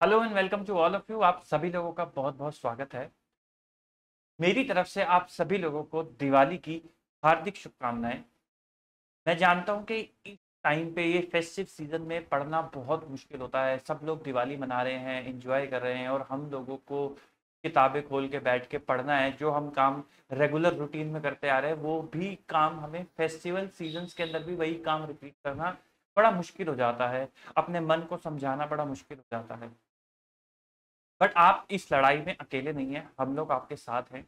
Hello and welcome to all of you. आप सभी लोगों का बहुत बहुत स्वागत है। मेरी तरफ से आप सभी लोगों को दिवाली की हार्दिक शुभकामनाएं। मैं जानता हूं कि इस टाइम पे ये फेस्टिव सीजन में पढ़ना बहुत मुश्किल होता है। सब लोग दिवाली मना रहे हैं, एंजॉय कर रहे हैं और हम लोगों को किताबें खोल के बैठ के पढ़ना है। जो हम काम रेगुलर रूटीन में करते आ रहे हैं वो भी काम हमें फेस्टिवल सीजन्स के अंदर भी वही काम रिपीट करना बड़ा मुश्किल हो जाता है। अपने मन को समझाना बड़ा मुश्किल हो जाता है। बट आप इस लड़ाई में अकेले नहीं हैं, हम लोग आपके साथ हैं।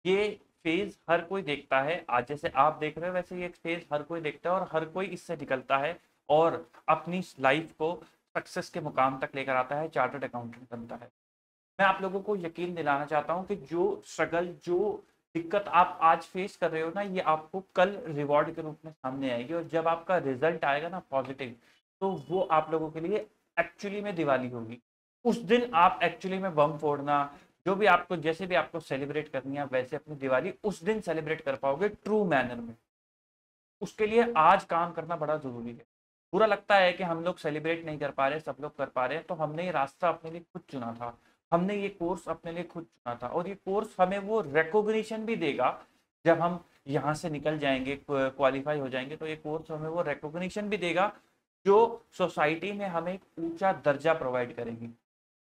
ये फेज हर कोई देखता है। आज जैसे आप देख रहे हो वैसे ये फेज हर कोई देखता है और हर कोई इससे निकलता है और अपनी लाइफ को सक्सेस के मुकाम तक लेकर आता है, चार्टर्ड अकाउंटेंट बनता है। मैं आप लोगों को यकीन दिलाना चाहता हूँ कि जो स्ट्रगल, जो दिक्कत आप आज फेस कर रहे हो ना, ये आपको कल रिवॉर्ड के रूप में सामने आएगी। और जब आपका रिजल्ट आएगा ना पॉजिटिव, तो वो आप लोगों के लिए एक्चुअली में दिवाली होगी। उस दिन आप एक्चुअली में बम फोड़ना, जो भी आपको जैसे भी आपको सेलिब्रेट करनी है वैसे अपनी दिवाली उस दिन सेलिब्रेट कर पाओगे ट्रू मैनर में। उसके लिए आज काम करना बड़ा जरूरी है। बुरा लगता है कि हम लोग सेलिब्रेट नहीं कर पा रहे, सब लोग कर पा रहे हैं। तो हमने ये रास्ता अपने लिए खुद चुना था, हमने ये कोर्स अपने लिए खुद चुना था और ये कोर्स हमें वो रिकॉग्निशन भी देगा। जब हम यहाँ से निकल जाएंगे, क्वालिफाई हो जाएंगे, तो ये कोर्स हमें वो रिकॉग्निशन भी देगा जो सोसाइटी में हमें एक ऊंचा दर्जा प्रोवाइड करेगी।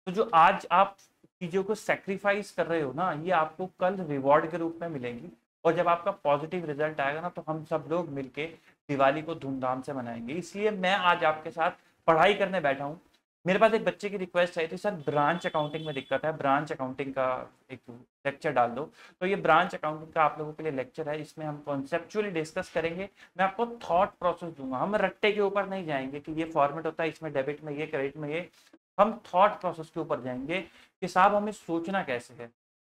तो जो आज आप चीजों को सेक्रीफाइस कर रहे हो ना, ये आपको कल रिवॉर्ड के रूप में मिलेंगी। और जब आपका पॉजिटिव रिजल्ट आएगा ना, तो हम सब लोग मिलके दिवाली को धूमधाम से मनाएंगे। इसलिए मैं आज आपके साथ पढ़ाई करने बैठा हूँ। मेरे पास एक बच्चे की रिक्वेस्ट आई थी, सर ब्रांच अकाउंटिंग में दिक्कत है, ब्रांच अकाउंटिंग का एक लेक्चर डाल दो। तो ये ब्रांच अकाउंटिंग का आप लोगों के लिए लेक्चर है। इसमें हम कॉन्सेप्चुअली डिस्कस करेंगे। मैं आपको थॉट प्रोसेस दूंगा, हम रट्टे के ऊपर नहीं जाएंगे कि ये फॉर्मेट होता है, इसमें डेबिट में ये, क्रेडिट में ये। हम थॉट प्रोसेस के ऊपर जाएंगे कि साहब हमें सोचना कैसे है।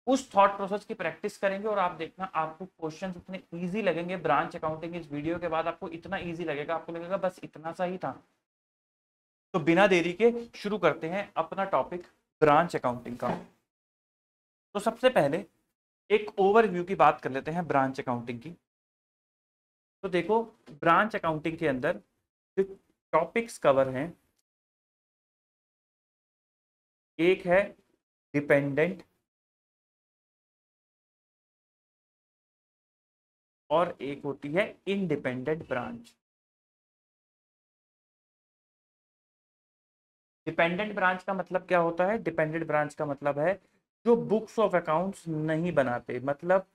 उस थॉट प्रोसेस की प्रैक्टिस करेंगे और आप देखना आपको क्वेश्चंस इतने इजी लगेंगे। ब्रांच अकाउंटिंग इस वीडियो के बाद आपको इतना इजी लगेगा, आपको लगेगा बस इतना सा ही था। तो बिना देरी के शुरू करते हैं अपना टॉपिक ब्रांच अकाउंटिंग का। तो सबसे पहले एक ओवरव्यू की बात कर लेते हैं ब्रांच अकाउंटिंग की। तो देखो, ब्रांच अकाउंटिंग के अंदर जो टॉपिक्स कवर हैं, एक है डिपेंडेंट और एक होती है इंडिपेंडेंट ब्रांच। डिपेंडेंट ब्रांच का मतलब क्या होता है? डिपेंडेंट ब्रांच का मतलब है जो बुक्स ऑफ अकाउंट्स नहीं बनाते। मतलब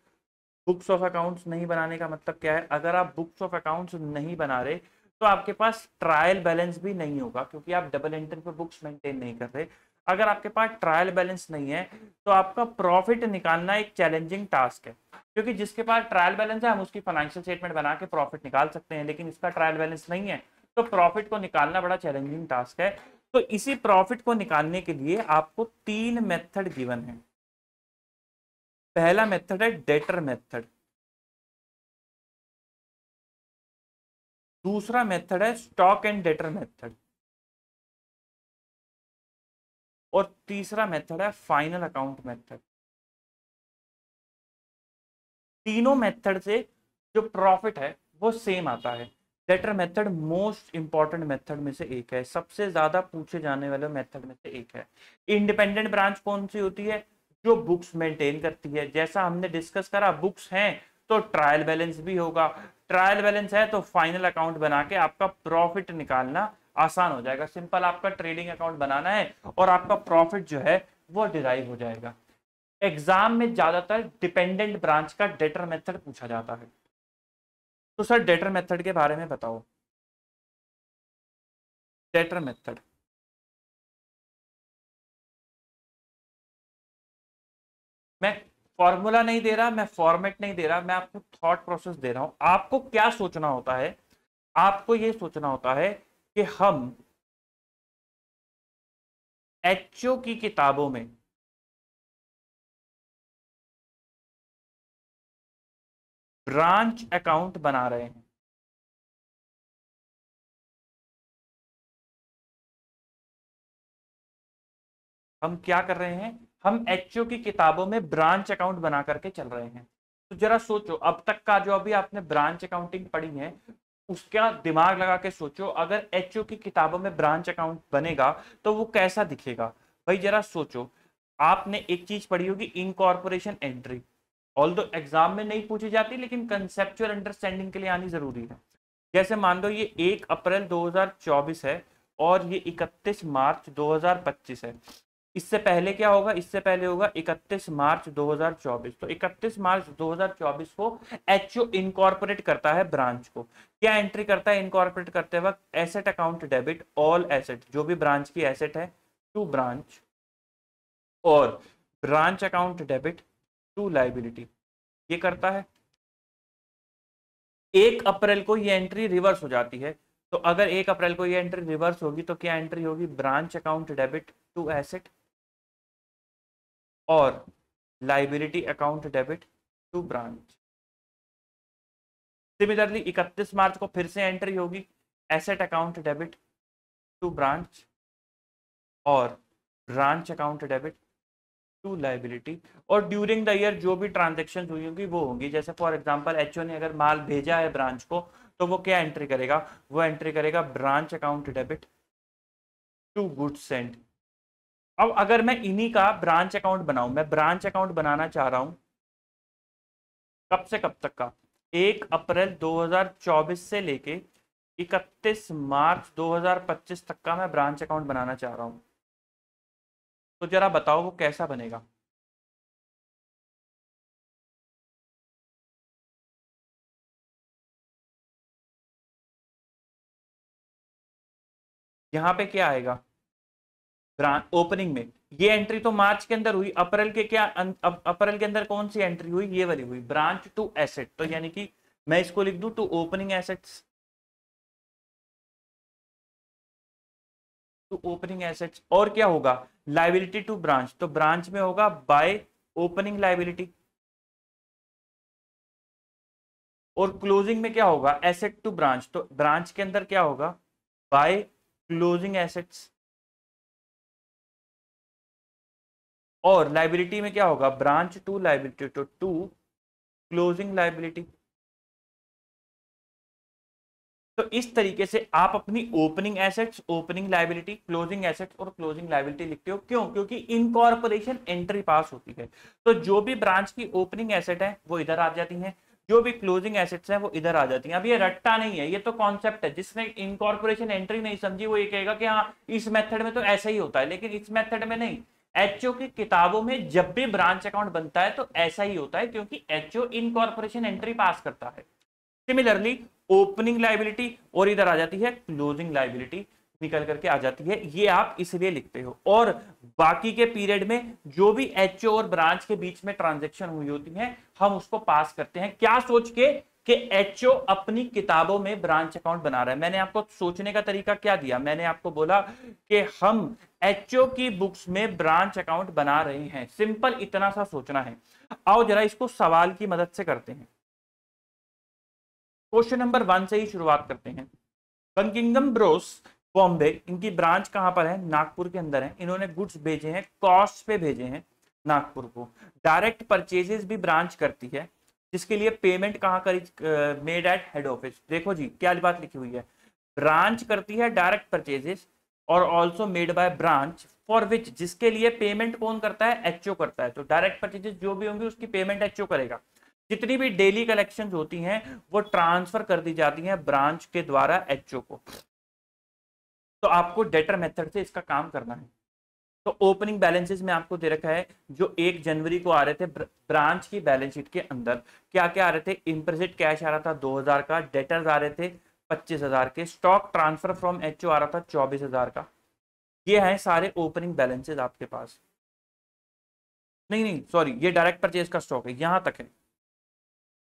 बुक्स ऑफ अकाउंट्स नहीं बनाने का मतलब क्या है? अगर आप बुक्स ऑफ अकाउंट्स नहीं बना रहे तो आपके पास ट्रायल बैलेंस भी नहीं होगा, क्योंकि आप डबल एंट्री पे बुक्स मेंटेन नहीं कर रहे। अगर आपके पास ट्रायल बैलेंस नहीं है तो आपका प्रॉफिट निकालना एक चैलेंजिंग टास्क है। क्योंकि जिसके पास ट्रायल बैलेंस है हम उसकी फाइनेंशियल स्टेटमेंट बना के प्रॉफिट निकाल सकते हैं, लेकिन इसका ट्रायल बैलेंस नहीं है तो प्रॉफिट को निकालना बड़ा चैलेंजिंग टास्क है। तो इसी प्रॉफिट को निकालने के लिए आपको तीन मेथड गिवन है। पहला मेथड है डेटर मेथड, दूसरा मेथड है स्टॉक एंड डेटर मेथड और तीसरा मेथड है फाइनल अकाउंट मेथड। तीनों मेथड से जो प्रॉफिट है वो सेम आता है। Debtor method most important method में से एक है, सबसे ज्यादा पूछे जाने वाले मेथड में से एक है। इंडिपेंडेंट ब्रांच कौन सी होती है? जो बुक्स मेंटेन करती है। जैसा हमने डिस्कस करा, बुक्स हैं तो ट्रायल बैलेंस भी होगा, ट्रायल बैलेंस है तो फाइनल अकाउंट बना के आपका प्रॉफिट निकालना आसान हो जाएगा। सिंपल, आपका ट्रेडिंग अकाउंट बनाना है और आपका प्रॉफिट जो है वो डिराइव हो जाएगा। एग्जाम में ज्यादातर डिपेंडेंट ब्रांच का डेटर मेथड पूछा जाता है। तो सर डेटर मेथड के बारे में बताओ। डेटर मेथड, मैं फॉर्मूला नहीं दे रहा, मैं फॉर्मेट नहीं दे रहा, मैं आपको थॉट प्रोसेस दे रहा हूं। आपको क्या सोचना होता है? आपको यह सोचना होता है कि हम एचओ की किताबों में ब्रांच अकाउंट बना रहे हैं। हम क्या कर रहे हैं? हम एचओ की किताबों में ब्रांच अकाउंट बना करके चल रहे हैं। तो जरा सोचो, अब तक का जो अभी आपने ब्रांच अकाउंटिंग पढ़ी है उसका दिमाग लगा के सोचो, अगर एचओ की किताबों में ब्रांच अकाउंट बनेगा तो वो कैसा दिखेगा। भाई जरा सोचो, आपने एक चीज पढ़ी होगी इनकॉर्पोरेशन एंट्री, ऑल्दो एग्जाम में नहीं पूछी जाती लेकिन कंसेप्चुअल अंडरस्टैंडिंग के लिए आनी जरूरी है। जैसे मान लो ये 1 अप्रैल 2024 है और ये 31 मार्च 2025 है। इससे पहले क्या होगा, इससे पहले होगा 31 मार्च 2024। तो 31 मार्च 2024 को एचओ इनकॉर्पोरेट करता है ब्रांच को। क्या एंट्री करता है इनकॉर्पोरेट करते वक्त, asset account debit all asset, जो भी ब्रांच की एसेट है टू ब्रांच, और branch account debit to liability, ये करता है। 1 अप्रैल को ये एंट्री रिवर्स हो जाती है। तो अगर 1 अप्रैल को ये एंट्री रिवर्स होगी तो क्या एंट्री होगी, branch account debit to asset और liability account debit to branch. Similarly 31 मार्च को फिर से एंट्री होगी, asset account debit to branch और branch account debit to liability. और ड्यूरिंग द ईयर जो भी ट्रांजेक्शन हुई होंगी वो होंगी। जैसे फॉर एग्जांपल एचओ ने अगर माल भेजा है ब्रांच को तो वो क्या एंट्री करेगा, वो एंट्री करेगा branch account debit to goods send. अब अगर मैं इन्हीं का ब्रांच अकाउंट बनाऊं, मैं ब्रांच अकाउंट बनाना चाह रहा हूं कब से कब तक का, 1 अप्रैल 2024 से लेके 31 मार्च 2025 तक का मैं ब्रांच अकाउंट बनाना चाह रहा हूं। तो जरा बताओ वो कैसा बनेगा। यहां पे क्या आएगा, ब्रांच ओपनिंग में ये एंट्री तो मार्च के अंदर हुई, अप्रैल के क्या अप्रैल के अंदर कौन सी एंट्री हुई, ये वाली हुई, ब्रांच टू एसेट। तो यानी कि मैं इसको लिख दूं to opening assets, to opening assets. और क्या होगा, लाइबिलिटी टू ब्रांच, तो ब्रांच में होगा बाय ओपनिंग लाइबिलिटी। और क्लोजिंग में क्या होगा, एसेट टू ब्रांच, तो ब्रांच के अंदर क्या होगा, बाय क्लोजिंग एसेट्स। और लाइबिलिटी में क्या होगा, ब्रांच टू लाइबिलिटी, तो टू क्लोजिंग लाइबिलिटी। तो इस तरीके से आप अपनी opening assets, opening liability, closing assets और क्लोजिंग लाइबिलिटी लिखते हो। क्यों, क्योंकि इनकॉर्पोरेशन एंट्री पास होती है। तो जो भी ब्रांच की ओपनिंग एसेट है वो इधर आ जाती है, जो भी क्लोजिंग एसेट्स हैं वो इधर आ जाती हैं। अब ये रट्टा नहीं है, ये तो कॉन्सेप्ट है। जिसने इनकॉर्पोरेशन एंट्री नहीं समझी वो ये कहेगा कि हाँ इस मेथड में तो ऐसा ही होता है, लेकिन इस मेथड में नहीं। एचओ की किताबों में जब भी ब्रांच अकाउंट बनता है तो ऐसा ही होता है, क्योंकि एचओ इनकॉर्पोरेशन एंट्री पास करता है। सिमिलरली ओपनिंग लाइबिलिटी और इधर आ जाती है क्लोजिंग लाइबिलिटी, निकल करके आ जाती है। ये आप इसलिए लिखते हो। और बाकी के पीरियड में जो भी एचओ और ब्रांच के बीच में ट्रांजैक्शन हुई होती है हम उसको पास करते हैं, क्या सोच के कि एचओ अपनी किताबों में ब्रांच अकाउंट बना रहा है। मैंने आपको सोचने का तरीका क्या दिया, मैंने आपको बोला कि हम एचओ की बुक्स में ब्रांच अकाउंट बना रहे हैं। सिंपल इतना सा सोचना है। आओ जरा इसको सवाल की मदद से करते हैं। क्वेश्चन नंबर 1 से ही शुरुआत करते हैं। बकिंगम ब्रोस बॉम्बे, इनकी ब्रांच कहां पर है, नागपुर के अंदर है। इन्होंने गुड्स भेजे हैं, कॉस्ट पे भेजे हैं नागपुर को। डायरेक्ट परचेजेस भी ब्रांच करती है, जिसके लिए पेमेंट कहां करी, मेड एट हेड ऑफिस। देखो जी क्या बात लिखी हुई है, ब्रांच करती है डायरेक्ट परचेजेस और also made by branch for which, जिसके लिए पेमेंट कौन करता है, एचओ करता है। तो डायरेक्ट परचेजेस जो भी होंगी उसकी पेमेंट एचओ करेगा। जितनी भी डेली कलेक्शन होती हैं वो ट्रांसफर कर दी जाती हैं ब्रांच के द्वारा एचओ को। तो आपको डेटर मेथड से इसका काम करना है। तो ओपनिंग बैलेंसेस में आपको दे रखा है जो 1 जनवरी को आ रहे थे ब्रांच की बैलेंस शीट के अंदर, क्या क्या आ रहे थे, इम्प्लिसिट कैश आ रहा था 2000 का, डेटर्स आ रहे थे 25,000 के, स्टॉक ट्रांसफर फ्रॉम एचओ आ रहा था 24,000 का। ये है सारे ओपनिंग बैलेंसेस आपके पास। नहीं नहीं सॉरी, ये डायरेक्ट परचेज का स्टॉक है, यहां तक है।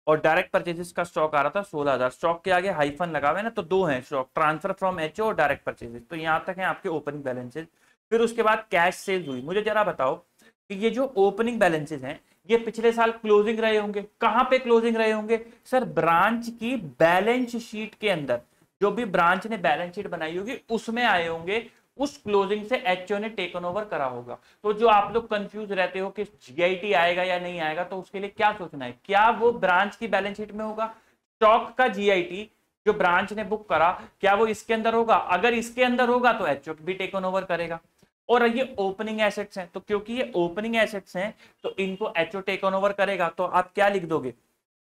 और डायरेक्ट परचेजेस का स्टॉक आ रहा था 16,000। स्टॉक के आगे हाइफन लगा हुआ है ना, तो 2 हैं स्टॉक, ट्रांसफर फ्रॉम एचओ और डायरेक्ट परचेजेस। तो यहां तक है आपके ओपनिंग बैलेंसेस। फिर उसके बाद कैश सेल्स हुई। मुझे जरा बताओ कि ये जो ओपनिंग बैलेंसेस हैं ये पिछले साल क्लोजिंग रहे होंगे। कहां पे क्लोजिंग रहे होंगे सर, ब्रांच की बैलेंस शीट के अंदर। जो भी ब्रांच ने बैलेंस शीट बनाई होगी उसमें आए होंगे, उस क्लोजिंग से एचओ ने टेकन ओवर करा होगा। तो जो आप लोग कंफ्यूज रहते हो कि जीआईटी आएगा या नहीं आएगा, तो उसके लिए क्या सोचना है, क्या वो ब्रांच की बैलेंस शीट में होगा। स्टॉक का जीआईटी जो ब्रांच ने बुक करा क्या वो इसके अंदर होगा? अगर इसके अंदर होगा तो एचओ भी टेक ओवर करेगा। और ये ओपनिंग एसेट्स हैं, तो क्योंकि ये ओपनिंग एसेट्स हैं तो इनको एचओ टेक ओवर करेगा। तो आप क्या लिख दोगे?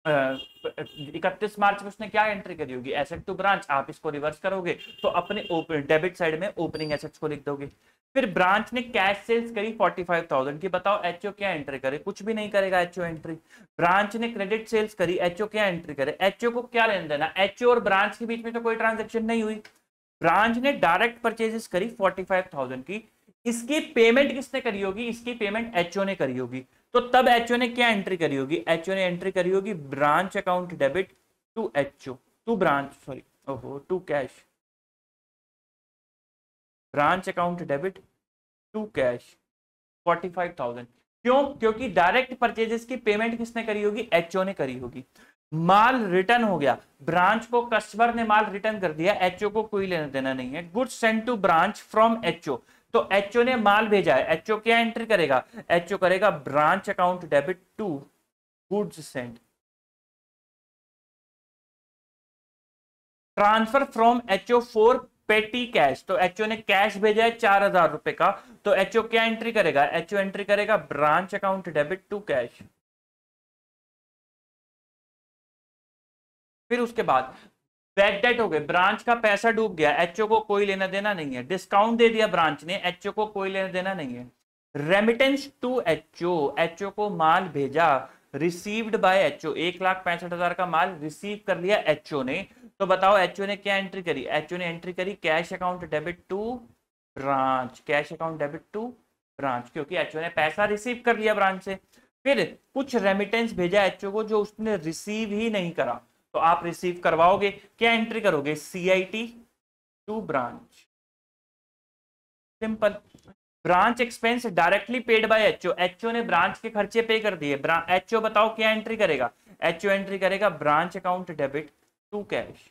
31 मार्च में उसने क्या एंट्री करी होगी? Asset to branch. आप इसको रिवर्स करोगे तो अपने डेबिट साइड में ओपनिंग एसेट्स को लिख दोगे। फिर ब्रांच ने कैश सेल्स करी 45,000 की। बताओ एचओ क्या एंट्री करे? कुछ भी नहीं करेगा एचओ एंट्री। ब्रांच ने क्रेडिट सेल्स करी, एचओ क्या एंट्री करे? एचओ को क्या लेना देना? एचओ और ब्रांच के बीच में तो कोई ट्रांजेक्शन नहीं हुई। ब्रांच ने डायरेक्ट परचेजेस करी 45,000 की। इसकी पेमेंट किसने करी होगी? इसकी पेमेंट एचओ ने करी होगी। तो तब एचओ ने क्या एंट्री करी होगी? एचओ ने एंट्री करी होगी branch account debit to HO, to branch, sorry, ओहो, to cash, branch account debit to cash 45,000। क्यों? क्योंकि डायरेक्ट परचेजेस की पेमेंट किसने करी होगी? एचओ ने करी होगी। माल रिटर्न हो गया, ब्रांच को कस्टमर ने माल रिटर्न कर दिया, एचओ को कोई लेना देना नहीं है। Goods send to branch from HO, तो एचओ ने माल भेजा है, एचओ क्या एंट्री करेगा? एचओ करेगा branch account debit to goods send. Transfer from HO for petty cash, तो एचओ ने कैश भेजा है 4,000 रुपए का, तो एचओ क्या एंट्री करेगा? एचओ एंट्री करेगा branch account debit to cash. फिर उसके बाद बैड डेट हो गए, ब्रांच का पैसा डूब गया, एचओ को कोई लेना देना नहीं है। डिस्काउंट दे दिया ब्रांच ने, एचओ को कोई लेना देना नहीं है। रेमिटेंस टू एचओ, एचओ को माल भेजा, रिसीव्ड बाय एचओ, 1,65,000 का माल रिसीव कर लिया एचओ ने। तो बताओ एचओ ने क्या एंट्री करी? एचओ ने एंट्री करी cash account debit to branch, cash account debit to branch, क्योंकि एचओ ने पैसा रिसीव कर लिया ब्रांच से। फिर कुछ रेमिटेंस भेजा एचओ को जो उसने रिसीव ही नहीं करा, तो आप रिसीव करवाओगे, क्या एंट्री करोगे? CIT to branch, simple. Branch expense directly paid by HO, HO ने ब्रांच के खर्चे पे कर दिए, एचओ बताओ क्या एंट्री करेगा? एचओ एंट्री करेगा branch account debit to cash.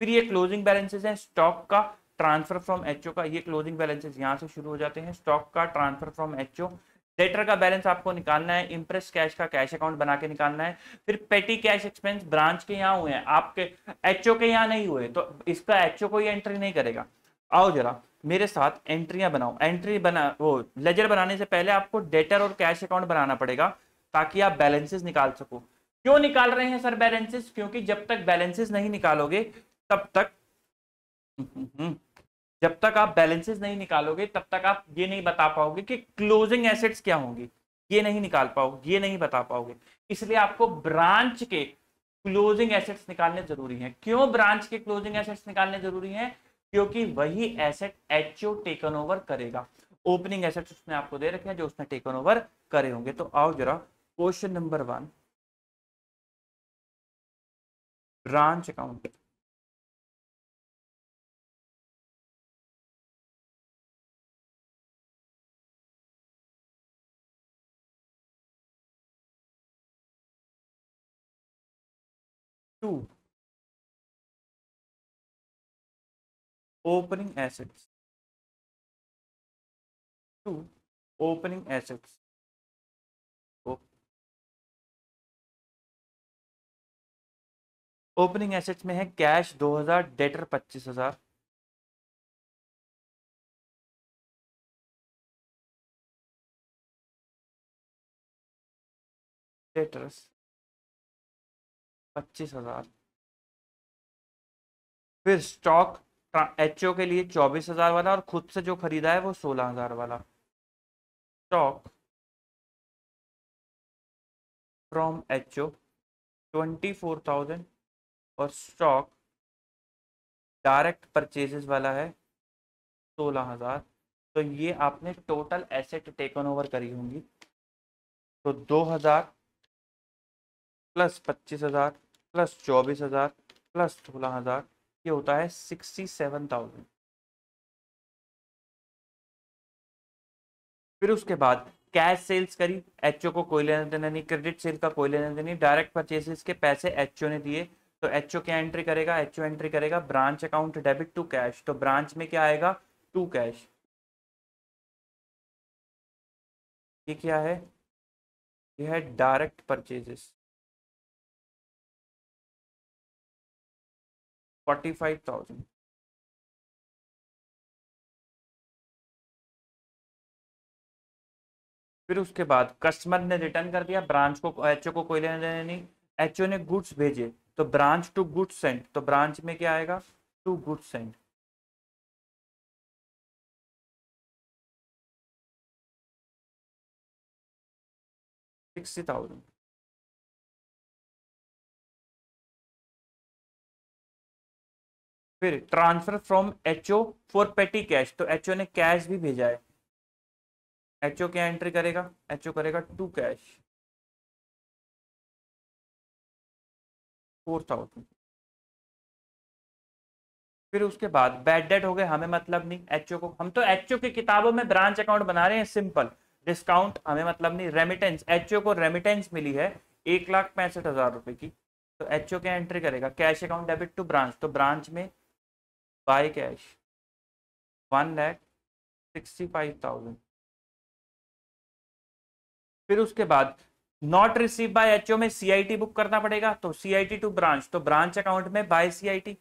फिर ये क्लोजिंग बैलेंसेस हैं स्टॉक का, ट्रांसफर फ्रॉम एचओ का, ये क्लोजिंग बैलेंसेस यहां से शुरू हो जाते हैं, स्टॉक का, ट्रांसफर फ्रॉम एचओ। डेटर का बैलेंस आपको निकालना है, इंप्रेस कैश का कैश अकाउंट बना के निकालना है। फिर पेटी कैश एक्सपेंस ब्रांच के यहाँ हुए हैं, आपके एचओ के यहाँ नहीं हुए, तो इसका एचओ कोई एंट्री नहीं करेगा। आओ जरा मेरे साथ एंट्रियां बनाओ। एंट्री बना, वो लेजर बनाने से पहले आपको डेटर और कैश अकाउंट बनाना पड़ेगा ताकि आप बैलेंसेस निकाल सको। क्यों निकाल रहे हैं सर बैलेंसेस? क्योंकि जब तक बैलेंसेस नहीं निकालोगे तब तक जब तक आप बैलेंसेस नहीं निकालोगे तब तक आप ये नहीं बता पाओगे कि क्लोजिंग एसेट्स क्या होंगी, ये नहीं निकाल पाओगे, ये नहीं बता पाओगे। इसलिए आपको ब्रांच के क्लोजिंग एसेट्स निकालने जरूरी हैं। क्यों ब्रांच के क्लोजिंग एसेट्स निकालने जरूरी हैं? क्योंकि वही एसेट एचओ टेकन ओवर करेगा। ओपनिंग एसेट्स उसने आपको दे रखे हैं जो उसने टेकन ओवर करे होंगे। तो आओ जरा question number 1, branch account. To, opening assets, to opening assets. Opening assets में है कैश 2,000, डेटर 25,000, डेटर्स 25,000। फिर स्टॉक एचओ के लिए 24,000 वाला और खुद से जो खरीदा है वो 16,000 वाला। स्टॉक फ्रॉम एचओ 24,000 और स्टॉक डायरेक्ट परचेजेस वाला है 16,000। तो ये आपने टोटल एसेट टेकन ओवर करी होंगी। तो 2,000 प्लस 25,000 प्लस 24,000 प्लस 16,000, ये होता है 67,000। फिर उसके बाद कैश सेल्स करी, एचओ को कोई लेना देना नहीं, क्रेडिट सेल का कोई लेना देना नहीं, डायरेक्ट परचेसेस के पैसे एचओ ने दिए, तो एचओ क्या एंट्री करेगा? एचओ एंट्री करेगा branch account debit to cash, तो ब्रांच में क्या आएगा? To cash. ये क्या है? ये है डायरेक्ट परचेजेस। 45,000। फिर उसके बाद कस्टमर ने रिटर्न कर दिया, ब्रांच को, एचओ को कोई लेना देना नहीं। एचओ ने गुड्स भेजे तो ब्रांच टू गुड्स सेंड, तो ब्रांच में क्या आएगा, टू गुड्स सेंड। $60,000। फिर transfer from HO for petty cash, तो एचओ ने कैश भी भेजा है। एचओ क्या एंट्री करेगा, एचओ करेगा टू कैश, 4,000। फिर उसके बाद बैड डेट हो गए, हमें मतलब नहीं एचओ को, हम तो एचओ की किताबों में ब्रांच अकाउंट बना रहे हैं सिंपल। डिस्काउंट हमें मतलब नहीं। रेमिटेंस, एचओ को रेमिटेंस मिली है 1,65,000 रुपए की, तो एचओ क्या एंट्री करेगा, cash account debit to branch, तो ब्रांच में बाय कैश 1,65,000। फिर उसके बाद नॉट रिसीव बाय एचओ में सीआईटी बुक करना पड़ेगा, तो सीआईटी टू ब्रांच, तो ब्रांच अकाउंट में बाय सीआईटी।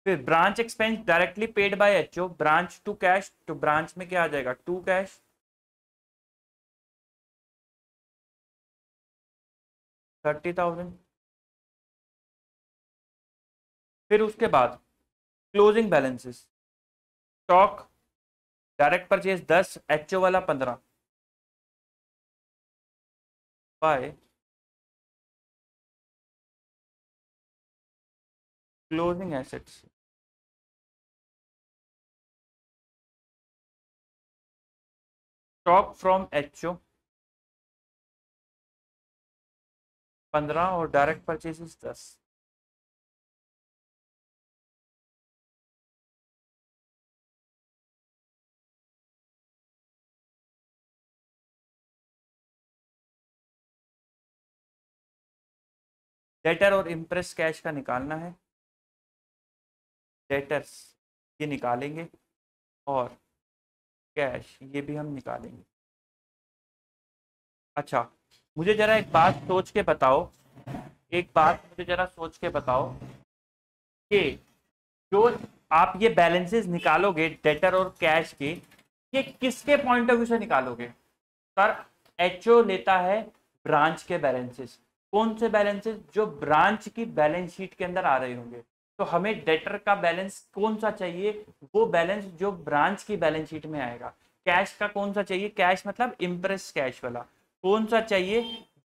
फिर branch expense directly paid by HO, branch to cash, तो ब्रांच में क्या आ जाएगा, टू कैश, 30,000। फिर उसके बाद closing balances, stock direct purchase 10, HO वाला 15 bye closing assets. Stock from HO 15 और डायरेक्ट परचेजेस 10। डेटर और इम्प्रेस कैश का निकालना है, डेटर्स ये निकालेंगे और कैश ये भी हम निकालेंगे। अच्छा, मुझे जरा एक बात सोच के बताओ, एक बात मुझे जरा सोच के बताओ कि जो आप ये बैलेंसेस निकालोगे डेटर और कैश के, ये किसके पॉइंट ऑफ व्यू से निकालोगे। सर, एचओ लेता है ब्रांच के बैलेंसेस, कौन से बैलेंसेस, जो ब्रांच की बैलेंस शीट के अंदर आ रहे होंगे। तो हमें डेटर का बैलेंस कौन सा चाहिए, वो बैलेंस जो ब्रांच की बैलेंस शीट में आएगा। कैश का कौन सा चाहिए, कैश मतलब इम्प्रेस कैश वाला, कौन सा चाहिए,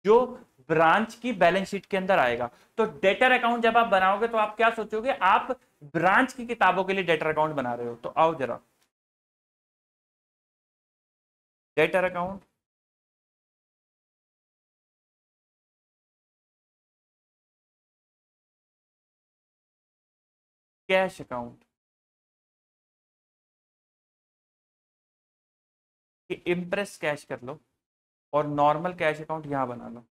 जो ब्रांच की बैलेंस शीट के अंदर आएगा। तो डेटर अकाउंट जब आप बनाओगे तो आप क्या सोचोगे, आप ब्रांच की किताबों के लिए डेटर अकाउंट बना रहे हो। तो आओ जरा, डेटर अकाउंट, कैश अकाउंट, कि इम्प्रेस कैश कर लो और नॉर्मल कैश अकाउंट यहां बना लो।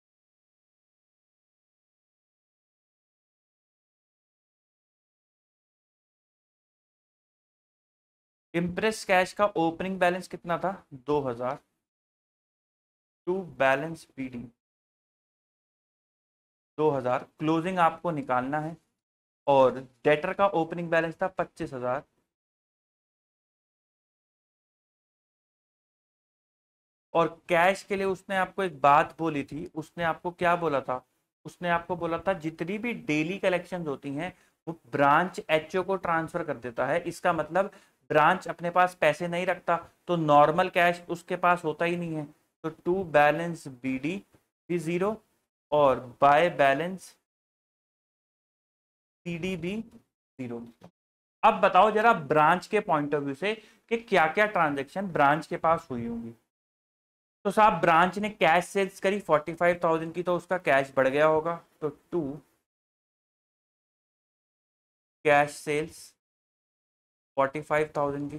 इम्प्रेस कैश का ओपनिंग बैलेंस कितना था, 2,000, टू बैलेंस बीडी 2,000, क्लोजिंग आपको निकालना है, और डेटर का ओपनिंग बैलेंस था 25,000, और कैश के लिए उसने आपको एक बात बोली थी, उसने आपको क्या बोला था, उसने आपको बोला था जितनी भी डेली कलेक्शंस होती हैं वो ब्रांच एचओ को ट्रांसफर कर देता है। इसका मतलब ब्रांच अपने पास पैसे नहीं रखता, तो नॉर्मल कैश उसके पास होता ही नहीं है। तो टू बैलेंस बीडी भी जीरो, और बाय बैलेंस सीडी भी जीरो। अब बताओ जरा ब्रांच के पॉइंट ऑफ व्यू से कि क्या क्या ट्रांजेक्शन ब्रांच के पास हुई होंगी। तो साहब, ब्रांच ने कैश सेल्स करी 45,000 की, तो उसका कैश बढ़ गया होगा, तो टू कैश सेल्स 45,000 की।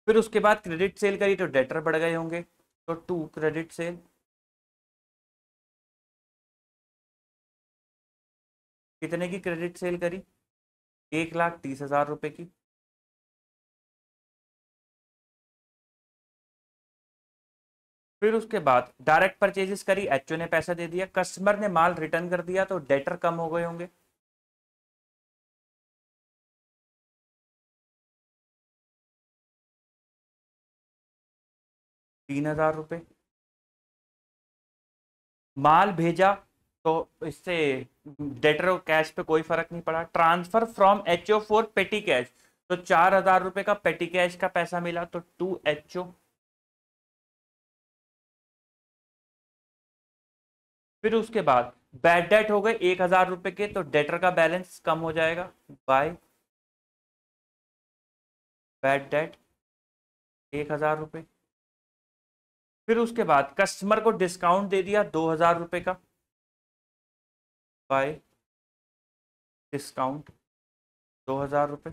फिर उसके बाद क्रेडिट सेल करी तो डेटर बढ़ गए होंगे, तो टू क्रेडिट सेल, कितने की क्रेडिट सेल करी, 1,30,000 रुपए की। फिर उसके बाद डायरेक्ट परचेजेस करी, एचओ ने पैसा दे दिया, कस्टमर ने माल रिटर्न कर दिया, तो डेटर कम हो गए होंगे। 3,000 रुपये। माल भेजा तो इससे डेटर और कैश पे कोई फर्क नहीं पड़ा। Transfer from HO for petty cash, तो 4,000 रुपए का पेटी कैश का पैसा मिला, तो टू एचओ। फिर उसके बाद बैड डेट हो गए 1,000 रुपए के, तो डेटर का बैलेंस कम हो जाएगा बाय बैड डेट 1,000 रुपए। फिर उसके बाद कस्टमर को डिस्काउंट दे दिया 2,000 रुपए का बाय डिस्काउंट 2,000 रुपए।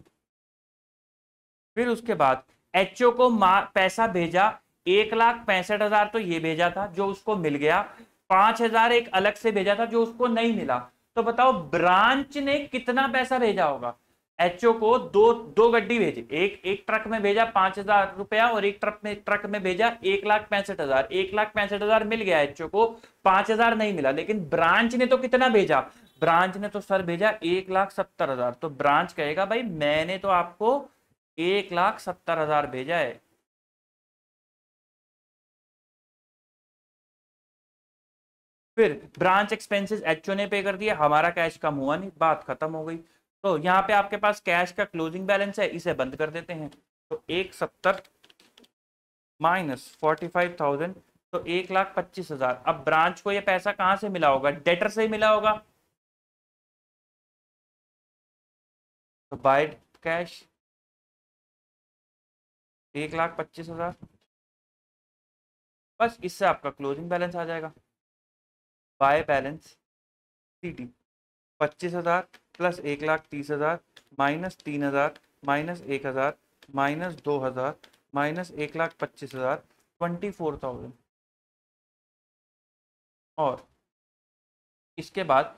फिर उसके बाद एचओ को पैसा भेजा 1,65,000, तो ये भेजा था जो उसको मिल गया। 5,000 एक अलग से भेजा था जो उसको नहीं मिला। तो बताओ ब्रांच ने कितना पैसा भेजा होगा। एचओ को दो दो गड्डी भेजी, एक एक ट्रक में भेजा 5,000 रुपया, और एक ट्रक में भेजा 1,65,000। 1,65,000 मिल गया एचओ को, 5,000 नहीं मिला। लेकिन ब्रांच ने तो कितना भेजा, ब्रांच ने तो सर भेजा 1,70,000। तो ब्रांच कहेगा भाई मैंने तो आपको 1,70,000 भेजा है। फिर ब्रांच एक्सपेंसेस एचओ ने पे कर दिया, हमारा कैश कम हुआ नहीं, बात खत्म हो गई। तो यहाँ पे आपके पास कैश का क्लोजिंग बैलेंस है, इसे बंद कर देते हैं। तो 1,70 माइनस 45,000, तो 1,25,000। अब ब्रांच को ये पैसा कहां से मिला होगा, डेटर से ही मिला होगा, तो बाय कैश 1,25,000। बस इससे आपका क्लोजिंग बैलेंस आ जाएगा। बाय बैलेंस सीटी 25,000 plus 1,30,000 minus 3,000 minus 1,000 minus 2,000 minus 1,25,000 24,000। और इसके बाद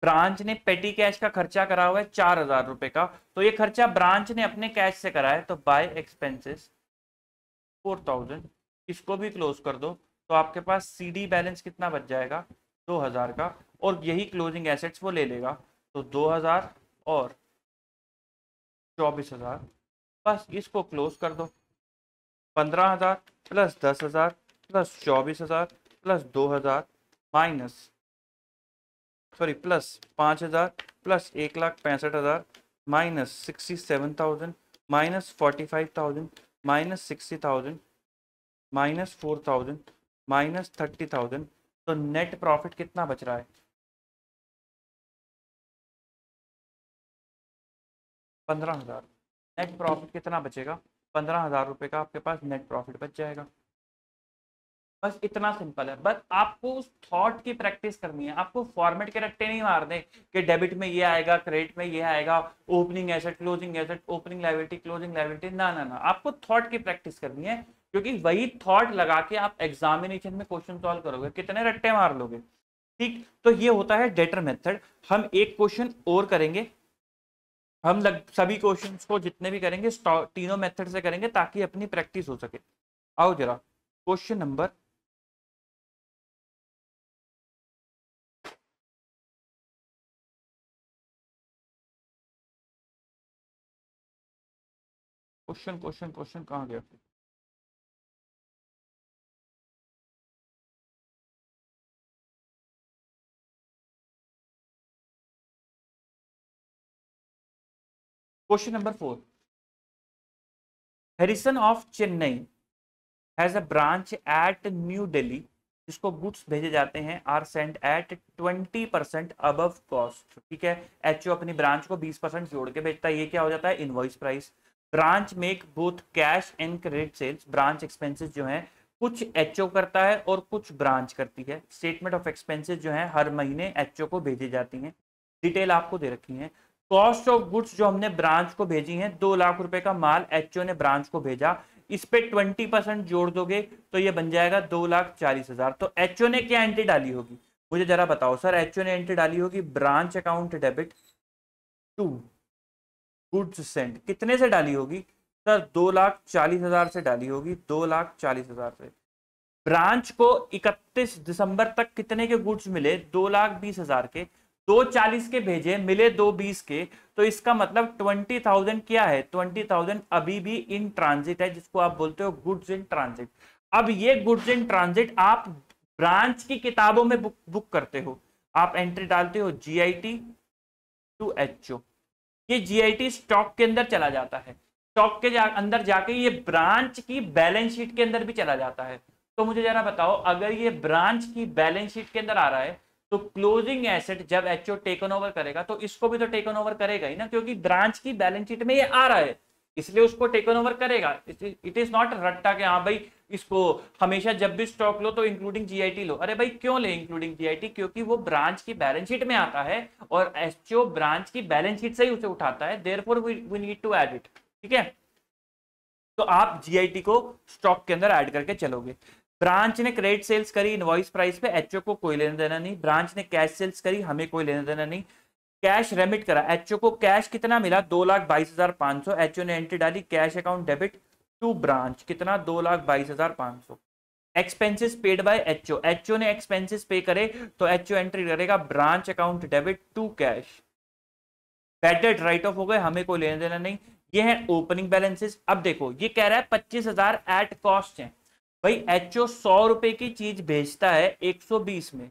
ब्रांच ने पेटी कैश का खर्चा करा हुआ है 4,000 रुपए का, तो ये खर्चा ब्रांच ने अपने कैश से करा है, तो बाय एक्सपेंसेस 4,000। इसको भी क्लोज कर दो, तो आपके पास सीडी बैलेंस कितना बच जाएगा 2,000 का, और यही क्लोजिंग एसेट्स वो ले लेगा, तो 2,000 और 24,000। बस इसको क्लोज कर दो। 15,000 plus 10,000 plus 24,000 plus 2,000 minus plus 5,000 plus 1,65,000 minus 67,000 minus 45,000 minus 60,000 minus 4,000 minus 30,000। तो नेट प्रॉफिट कितना बच रहा है 15,000। नेट प्रॉफिट कितना बचेगा 15,000 रुपए का आपके पास नेट प्रॉफिट बच जाएगा। बस इतना सिंपल है। बस आपको उस थॉट की प्रैक्टिस करनी है, आपको फॉर्मेट के रट्टे नहीं मारने कि डेबिट में ये आएगा, क्रेडिट में ये आएगा, opening asset, closing asset, opening liability, closing liability. ना ना ना, आपको थॉट की प्रैक्टिस करनी है, क्योंकि वही थॉट लगा के आप एग्जामिनेशन में क्वेश्चन सॉल्व करोगे, कितने रट्टे मार लोगे। ठीक, तो ये होता है डेटर मेथड। हम एक क्वेश्चन और करेंगे, हम सभी क्वेश्चंस को जितने भी करेंगे तीनों मेथड से करेंगे ताकि अपनी प्रैक्टिस हो सके। आओ जरा question number question question question कहाँ गया। Question number 4, Harrison of Chennai has a branch at New Delhi, जिसको गुड्स भेजे जाते हैं are sent at 20% above cost. ठीक है, एचओ अपनी ब्रांच को 20% जोड़ के भेजता है, ये क्या हो जाता है invoice price. Branch make both cash and credit sales, branch expenses जो है कुछ एचओ करता है और कुछ ब्रांच करती है। स्टेटमेंट ऑफ एक्सपेंसेस जो है हर महीने एचओ को भेजी जाती हैं, डिटेल आपको दे रखी है। कॉस्ट ऑफ गुड्स जो हमने ब्रांच को भेजी है 2,00,000 रुपए का माल एचओ ने ब्रांच को भेजा, इस पे 20% जोड़ दोगे तो ये बन जाएगा 2,40,000। तो एचओ ने क्या एंट्री डाली होगी मुझे जरा बताओ सर। एचओ ने एंट्री डाली होगी branch account debit to goods sent, कितने से डाली होगी सर 2,40,000 से डाली होगी, 2,40,000 से। ब्रांच को 31 दिसंबर तक कितने के गुड्स मिले, 2,20,000 के, 2,40 के भेजे, मिले 2,20 के, तो इसका मतलब 20,000 क्या है, 20,000 अभी भी इन ट्रांजिट है, जिसको आप बोलते हो गुड्स इन ट्रांजिट। अब ये गुड्स इन ट्रांजिट आप ब्रांच की किताबों में बुक करते हो, आप एंट्री डालते हो GIT टू HO, ये GIT स्टॉक के अंदर चला जाता है, स्टॉक के अंदर जाके ये ब्रांच की बैलेंस शीट के अंदर भी चला जाता है। तो मुझे जरा बताओ, अगर ये ब्रांच की बैलेंस शीट के अंदर आ रहा है तो क्लोजिंग एसेट जब HO टेकन ओवर करेगा तो इसको भी तो टेकन ओवर करेगा ही ना, क्योंकि ब्रांच की बैलेंस शीट में ये आ रहा है, इसलिए उसको टेकन ओवर करेगा। इट इज नॉट रट्टा के हाँ भाई इसको हमेशा जब भी स्टॉक लो तो इंक्लूडिंग GIT लो। अरे भाई क्यों ले इंक्लूडिंग GIT, क्योंकि वो ब्रांच की बैलेंस शीट में आता है और HO ब्रांच की बैलेंस शीट से ही उसे उठाता है, therefore we need to add it. ठीक है, तो आप GIT को स्टॉक के अंदर ऐड करके चलोगे। ब्रांच ने क्रेडिट सेल्स करी इनवॉइस प्राइस पे, HO को कोई लेना देना नहीं। ब्रांच ने कैश सेल्स करी, हमें कोई लेना देना नहीं। कैश रेमिट करा, HO को कैश कितना मिला, 2,22,500, HO ने एंट्री डाली cash account debit to branch, कितना 2,22,500। एक्सपेंसेस पेड बाय HO ने एक्सपेंसेस पे करे तो HO एंट्री करेगा branch account debit to cash. Bad debt write off हो गए, हमें कोई लेना देना नहीं। ये है ओपनिंग बैलेंसेस। अब देखो ये कह रहा है 25,000 एट कॉस्ट है, भाई HO 100 रुपए की चीज बेचता है 120 में,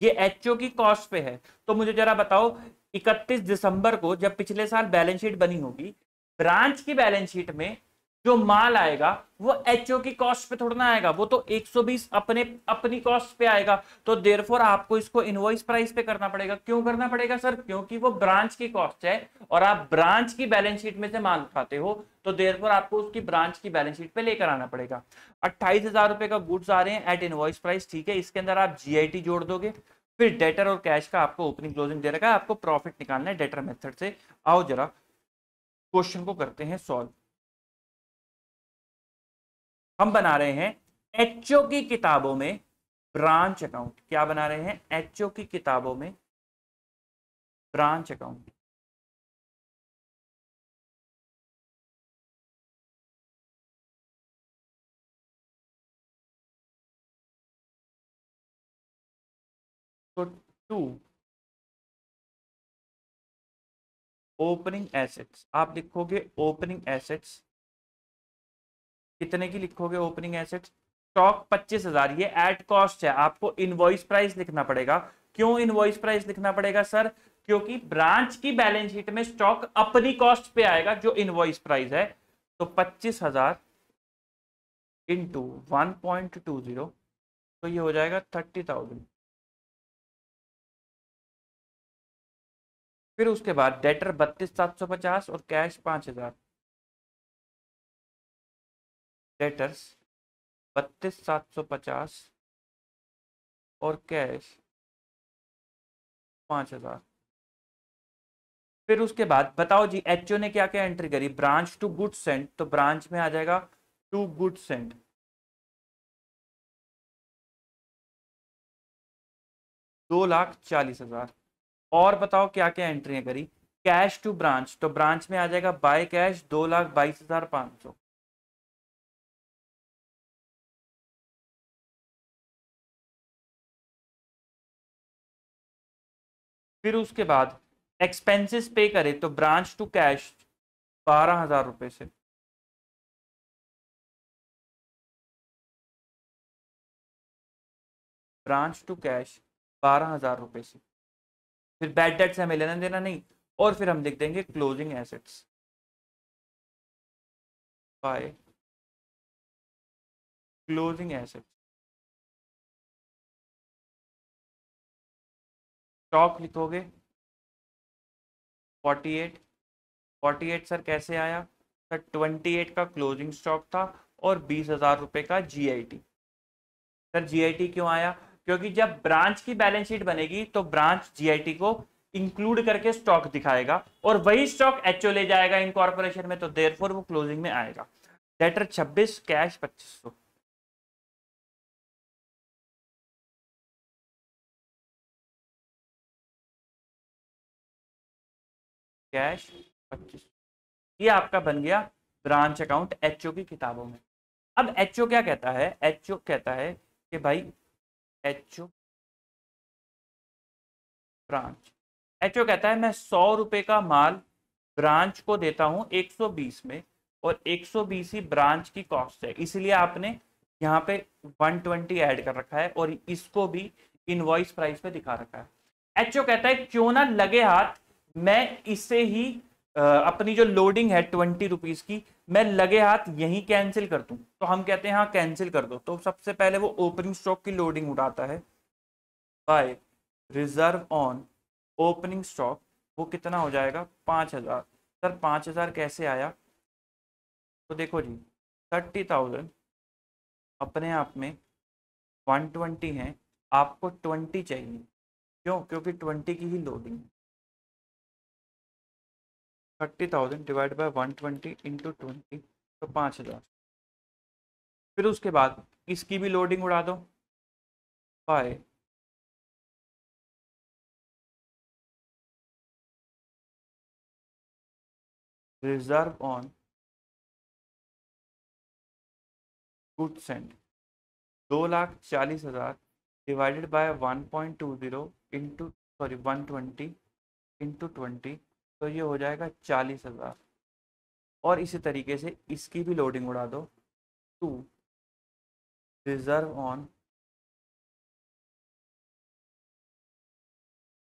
ये HO की कॉस्ट पे है। तो मुझे जरा बताओ 31 दिसंबर को जब पिछले साल बैलेंस शीट बनी होगी, ब्रांच की बैलेंस शीट में जो माल आएगा वो HO की कॉस्ट पे थोड़ा ना आएगा, वो तो 120 अपनी कॉस्ट पे आएगा। तो देयरफॉर आपको इसको इनवॉइस प्राइस पे करना पड़ेगा। क्यों करना पड़ेगा सर, क्योंकि वो ब्रांच की कॉस्ट है और आप ब्रांच की बैलेंस शीट में से माल उठाते हो, तो देयरफॉर आपको उसकी ब्रांच की बैलेंस शीट पे लेकर आना पड़ेगा। 28,000 रुपए का गुड्स आ रहे हैं एट इनवॉइस प्राइस, ठीक है, इसके अंदर आप GIT जोड़ दोगे, फिर डेटर और कैश का आपको ओपनिंग क्लोजिंग दे रखा है, आपको प्रॉफिट निकालना है डेटर मेथड से। आओ जरा क्वेश्चन को करते हैं सॉल्व। हम बना रहे हैं HO की किताबों में ब्रांच अकाउंट, क्या बना रहे हैं, HO की किताबों में ब्रांच अकाउंट। तो टू ओपनिंग एसेट्स, आप लिखोगे ओपनिंग एसेट्स, कितने की लिखोगे ओपनिंग एसेट्स, स्टॉक 25,000, ये एट कॉस्ट है, आपको इनवॉइस प्राइस लिखना पड़ेगा। क्यों इनवॉइस प्राइस लिखना पड़ेगा सर, क्योंकि ब्रांच की बैलेंस शीट में स्टॉक अपनी कॉस्ट पे आएगा जो इनवॉइस प्राइस है। तो 25,000 इंटू 1.20, तो ये हो जाएगा 30,000। फिर उसके बाद डेटर 32,750 और कैश 5,000, डेटर्स 32,750 और कैश 5,000। फिर उसके बाद बताओ जी HO ने क्या क्या एंट्री करी, ब्रांच टू गुड सेंट, तो ब्रांच में आ जाएगा टू गुड सेंट, 2,40,000। और बताओ क्या क्या एंट्री करी, कैश टू ब्रांच, तो ब्रांच में आ जाएगा बाय कैश 2,22,500। फिर उसके बाद एक्सपेंसेस पे करे तो ब्रांच टू कैश 12,000 रुपए से, ब्रांच टू कैश 12,000 रुपए से। फिर बैड डेट से हमें लेना देना नहीं, और फिर हम लिख देंगे closing assets bye closing assets. Stock लिखोगे 48, 48 सर कैसे आया सर, 28 का क्लोजिंग स्टॉक था और 20,000 रुपए का GIT। सर GIT क्यों आया, क्योंकि जब ब्रांच की बैलेंस शीट बनेगी तो ब्रांच GIT को इंक्लूड करके स्टॉक दिखाएगा और वही स्टॉक HO ले जाएगा इनकॉर्पोरेशन में, तो देयरफॉर वो क्लोजिंग में आएगा। डेटर 26, कैश 2500, कैश 2500, ये आपका बन गया ब्रांच अकाउंट HO की किताबों में। अब एचओ क्या कहता है, एचओ कहता है कि भाई एचओ ब्रांच, एचओ कहता है मैं 100 रुपए का माल ब्रांच को देता हूं 120 में, और 120 ही ब्रांच की कॉस्ट है, इसलिए आपने यहाँ पे 120 ऐड कर रखा है और इसको भी इनवॉइस प्राइस पे दिखा रखा है। एचओ कहता है क्यों ना लगे हाथ मैं इसे ही अपनी जो लोडिंग है 20 रुपीज की, मैं लगे हाथ यही कैंसिल कर दूं। तो हम कहते हैं हाँ कैंसिल कर दो। तो सबसे पहले वो ओपनिंग स्टॉक की लोडिंग उठाता है by reserve on opening stock, वो कितना हो जाएगा 5,000। सर 5,000 कैसे आया, तो देखो जी 30,000 अपने आप में 120 है, आपको 20 चाहिए, क्यों, क्योंकि 20 की ही लोडिंग है। 30,000 डिवाइड बाय 120 इंटू 20 तो 5,000। फिर उसके बाद इसकी भी लोडिंग उड़ा दो by reserve on goods and 2,40,000 divided by 1.20 into sorry 120 into 20 तो ये हो जाएगा 40,000। और इसी तरीके से इसकी भी लोडिंग उड़ा दो to reserve on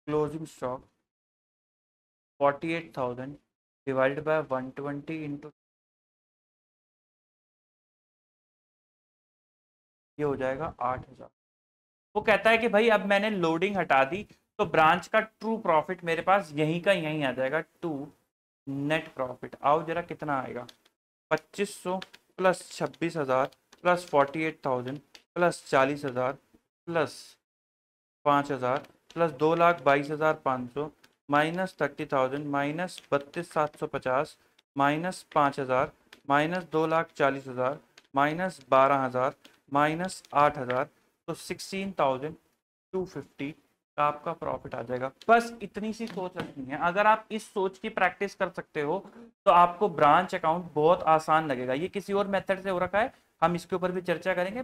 closing stock 48,000 divided by 120 into ये हो जाएगा 8,000। वो कहता है कि भाई अब मैंने लोडिंग हटा दी तो ब्रांच का ट्रू प्रॉफिट मेरे पास यहीं का यहीं आ जाएगा, टू नेट प्रॉफिट। आओ जरा कितना आएगा, 2,500 plus 26,000 plus 48,000 plus 40,000 plus 5,000 plus 2,22,500 minus 30,000 minus 32,750 minus 5,000 minus 2,40,000 minus 12,000 minus 8,000 तो 16,250 का आपका प्रॉफिट आ जाएगा। बस इतनी सी सोच रखनी है। अगर आप इस सोच की प्रैक्टिस कर सकते हो तो आपको ब्रांच अकाउंट बहुत आसान लगेगा। ये किसी और मेथड से हो रखा है, हम इसके ऊपर भी चर्चा करेंगे।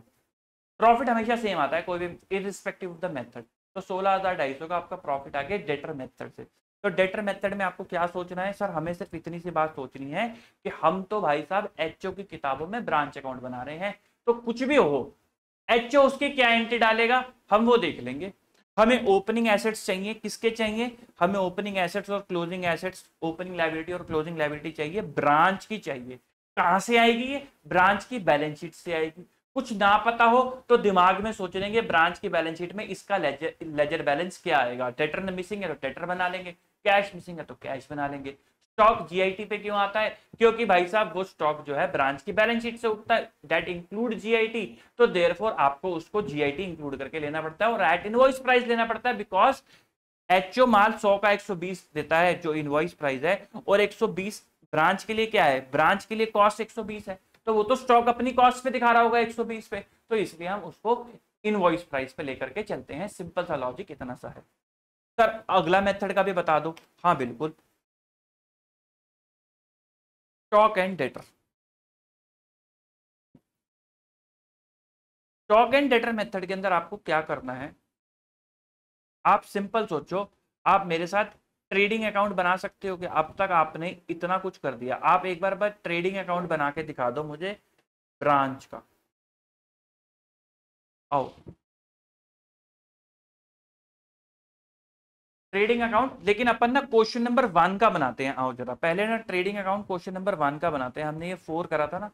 प्रॉफिट हमेशा सेम आता है कोई भी इरिस्पेक्टिव ऑफ द मेथड। तो 16,250 का आपका प्रॉफिट आ गया डेटर मेथड से। तो डेटर मेथड में आपको क्या सोचना है, सर हमें सिर्फ इतनी सी बात सोचनी है कि हम तो भाई साहब एचओ की किताबों में ब्रांच अकाउंट बना रहे हैं, तो कुछ भी हो एचओ उसकी क्या एंट्री डालेगा हम वो देख लेंगे। हमें ओपनिंग एसेट्स चाहिए, किसके चाहिए, हमें ओपनिंग एसेट्स और क्लोजिंग एसेट्स, ओपनिंग लायबिलिटी और क्लोजिंग लायबिलिटी चाहिए, ब्रांच की चाहिए। कहां से आएगी ये, ब्रांच की बैलेंस शीट से आएगी। कुछ ना पता हो तो दिमाग में सोच लेंगे ब्रांच की बैलेंस शीट में इसका लेजर बैलेंस क्या आएगा, डेटर मिसिंग है तो डेटर बना लेंगे, कैश मिसिंग है तो कैश बना लेंगे। स्टॉक जीआईटी पे क्यों आता है, क्योंकि भाई साहब वो स्टॉक जो है ब्रांच की बैलेंस शीट से उठता है, दैट इंक्लूड जीआईटी। तो देयरफॉर आपको उसको जीआईटी इंक्लूड करके लेना पड़ता है और एट इनवॉइस प्राइस लेना पड़ता है, बिकॉज एचओ माल 100 का 120 देता है जो इनवॉइस प्राइस है, और 120 ब्रांच के लिए क्या है, ब्रांच के लिए कॉस्ट 120 है, तो वो तो स्टॉक अपनी कॉस्ट पे दिखा रहा होगा 120 पे, तो इसलिए हम उसको इनवॉइस प्राइस पे लेकर के चलते हैं। सिंपल सा लॉजिक इतना सा है। सर अगला मेथड का भी बता दो। हाँ बिल्कुल, stock and debtor. Stock and debtor method के अंदर आपको क्या करना है, आप सिंपल सोचो, आप मेरे साथ ट्रेडिंग अकाउंट बना सकते हो कि अब तक आपने इतना कुछ कर दिया, आप एक बार बस ट्रेडिंग अकाउंट बना के दिखा दो मुझे ब्रांच का। आओ ट्रेडिंग अकाउंट, लेकिन अपन ना क्वेश्चन नंबर 1 का बनाते हैं। आओ जरा पहले ना ट्रेडिंग अकाउंट क्वेश्चन नंबर 1 का बनाते हैं, हमने ये 4 करा था ना,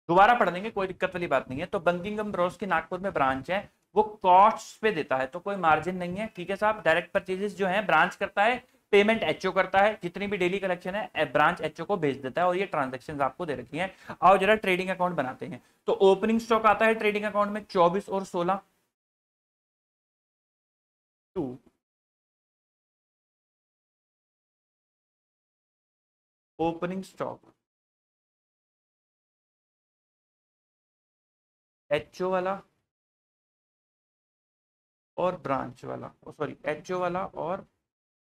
दोबारा पढ़ देंगे कोई दिक्कत वाली बात नहीं है। तो बंकिंगम ब्रोस की नागपुर में ब्रांच है, वो कॉस्ट पे देता है तो कोई मार्जिन नहीं है, ठीक है साहब। डायरेक्ट परचेजेस जो है ब्रांच करता है, पेमेंट एचओ करता है, जितनी भी डेली कलेक्शन है ब्रांच एचओ को भेज देता है, और ये ट्रांजेक्शन आपको दे रखी है। आओ जरा ट्रेडिंग अकाउंट बनाते हैं। तो ओपनिंग स्टॉक आता है ट्रेडिंग अकाउंट में 24 और 16, टू ओपनिंग स्टॉक एचओ वाला और ब्रांच वाला, सॉरी एचओ वाला और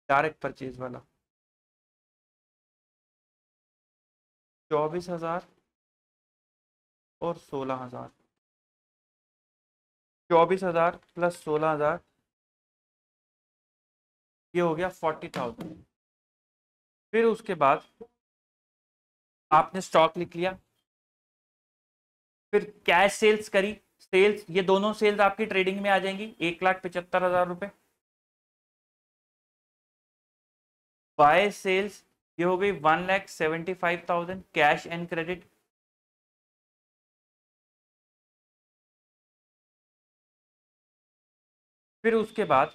डायरेक्ट परचेज वाला। 24,000 और 16,000। 24,000 प्लस 16,000, ये हो गया 40,000। फिर उसके बाद आपने स्टॉक लिख लिया, फिर कैश सेल्स करी। सेल्स, ये दोनों सेल्स आपकी ट्रेडिंग में आ जाएंगी, 1,75,000 रुपए। बाय सेल्स, ये हो गई 1,75,000 कैश एंड क्रेडिट। फिर उसके बाद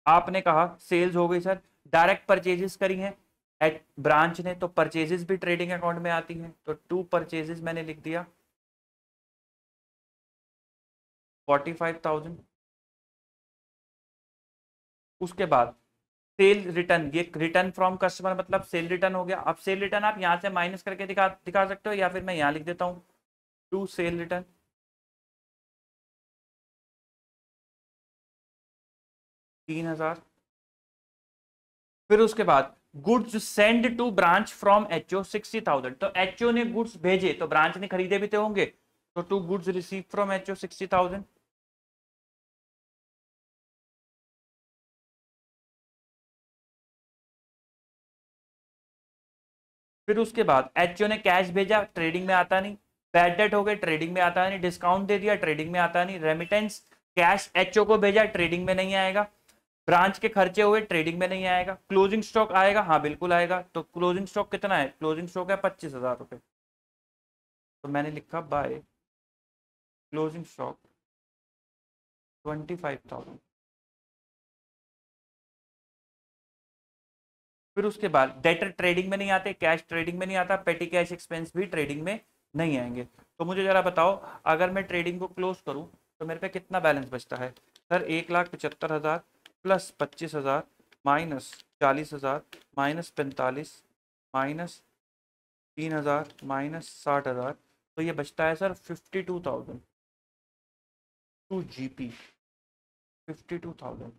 आपने कहा सेल्स हो गई सर, डायरेक्ट परचेजेस करी हैं एट ब्रांच ने, तो परचेजेस भी ट्रेडिंग अकाउंट में आती हैं, तो 2 परचेजेस मैंने लिख दिया 45,000। उसके बाद सेल रिटर्न, ये रिटर्न फ्रॉम कस्टमर मतलब सेल रिटर्न हो गया। अब सेल रिटर्न आप यहां से माइनस करके दिखा दिखा सकते हो, या फिर मैं यहां लिख देता हूं 2 सेल रिटर्न, 3,000। फिर उसके बाद goods send to branch from HO 60,000, तो एचओ ने गुड्स भेजे तो ब्रांच ने खरीदे भी तो होंगे, तो 2 गुड्स रिसीव फ्रॉम एचओ 60,000। फिर उसके बाद एचओ ने कैश भेजा, ट्रेडिंग में आता नहीं। बैड डेट हो गए, ट्रेडिंग में आता नहीं। डिस्काउंट दे दिया, ट्रेडिंग में आता नहीं। रेमिटेंस, कैश एचओ को भेजा, ट्रेडिंग में नहीं आएगा। ब्रांच के खर्चे हुए, ट्रेडिंग में नहीं आएगा। क्लोजिंग स्टॉक आएगा, हाँ बिल्कुल आएगा। तो क्लोजिंग स्टॉक कितना है? क्लोजिंग स्टॉक है 25,000 रुपए, तो मैंने लिखा बाय क्लोजिंग स्टॉक 25,000। फिर उसके बाद डेटर ट्रेडिंग में नहीं आते, कैश ट्रेडिंग में नहीं आता, पेटी कैश एक्सपेंस भी ट्रेडिंग में नहीं आएंगे। तो मुझे जरा बताओ, अगर मैं ट्रेडिंग को क्लोज करूं तो मेरे पे कितना बैलेंस बचता है? Sir 1,75,000 plus 25,000 minus 40,000 minus 45 minus 3,000 minus 60,000, तो ये बचता है सर 52,000 टू जीपी, 52,000।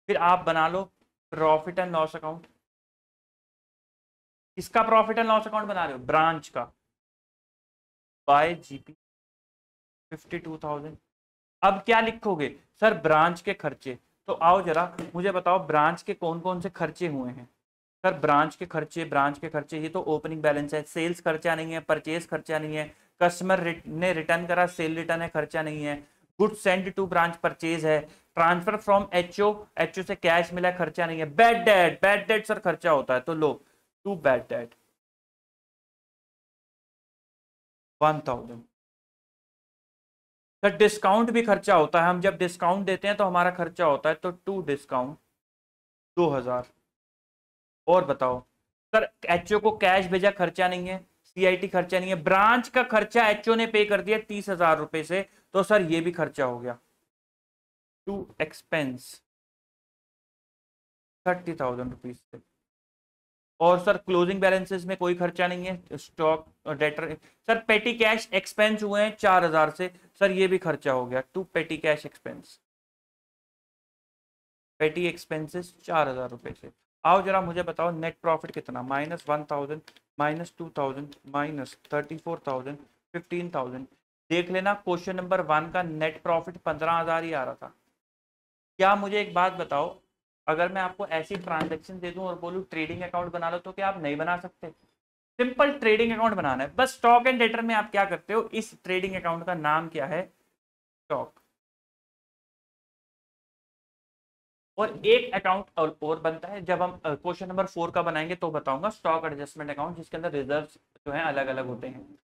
फिर आप बना लो प्रॉफिट एंड लॉस अकाउंट। किसका प्रॉफिट एंड लॉस अकाउंट बना रहे हो? ब्रांच का, बाय जीपी 52,000। अब क्या लिखोगे? सर ब्रांच के खर्चे। तो आओ जरा मुझे बताओ, ब्रांच के कौन कौन से खर्चे हुए हैं? सर ब्रांच के खर्चे, ब्रांच के खर्चे, ये तो ओपनिंग बैलेंस है, सेल्स खर्चा नहीं है, परचेज खर्चा नहीं है, कस्टमर ने रिटर्न करा, सेल रिटर्न है, खर्चा नहीं है। Good send to branch purchase है। ट्रांसफर फ्रॉम एचओ, एचओ से कैश मिला, खर्चा नहीं है। Bad debt, bad debt sir खर्चा होता है, तो लो 2 बैड डेट 1,000। सर डिस्काउंट भी खर्चा होता है, हम जब डिस्काउंट देते हैं तो हमारा खर्चा होता है, तो 2 डिस्काउंट 2,000। और बताओ सर, एचओ को कैश भेजा, खर्चा नहीं है, सीआईटी खर्चा नहीं है। ब्रांच का खर्चा एचओ ने पे कर दिया 30,000 रुपए से, तो सर ये भी खर्चा हो गया, टू एक्सपेंस 30,000 रुपीज से। और सर क्लोजिंग बैलेंसेस में कोई खर्चा नहीं है, स्टॉक डेटर। सर पेटी कैश एक्सपेंस हुए हैं 4,000 से, सर ये भी खर्चा हो गया, टू पेटी कैश एक्सपेंस, पेटी एक्सपेंसेस 4,000 रुपए से। आओ जरा मुझे बताओ नेट प्रॉफिट कितना? -1,000 -2,000 -34,000 15,000। देख लेना क्वेश्चन नंबर 1 का नेट प्रॉफिट 15,000 ही आ रहा था। क्या मुझे एक बात बताओ, अगर मैं आपको ऐसी ट्रांजेक्शन दे दूं और बोलूं ट्रेडिंग अकाउंट बना लो, तो क्या आप नहीं बना सकते? सिंपल ट्रेडिंग अकाउंट बनाना है बस। स्टॉक एंड डेटर में आप क्या करते हो, इस ट्रेडिंग अकाउंट का नाम क्या है? स्टॉक। और एक अकाउंट और बनता है, जब हम क्वेश्चन नंबर 4 का बनाएंगे तो बताऊंगा, स्टॉक एडजस्टमेंट अकाउंट, जिसके अंदर रिजर्व जो है अलग अलग होते हैं।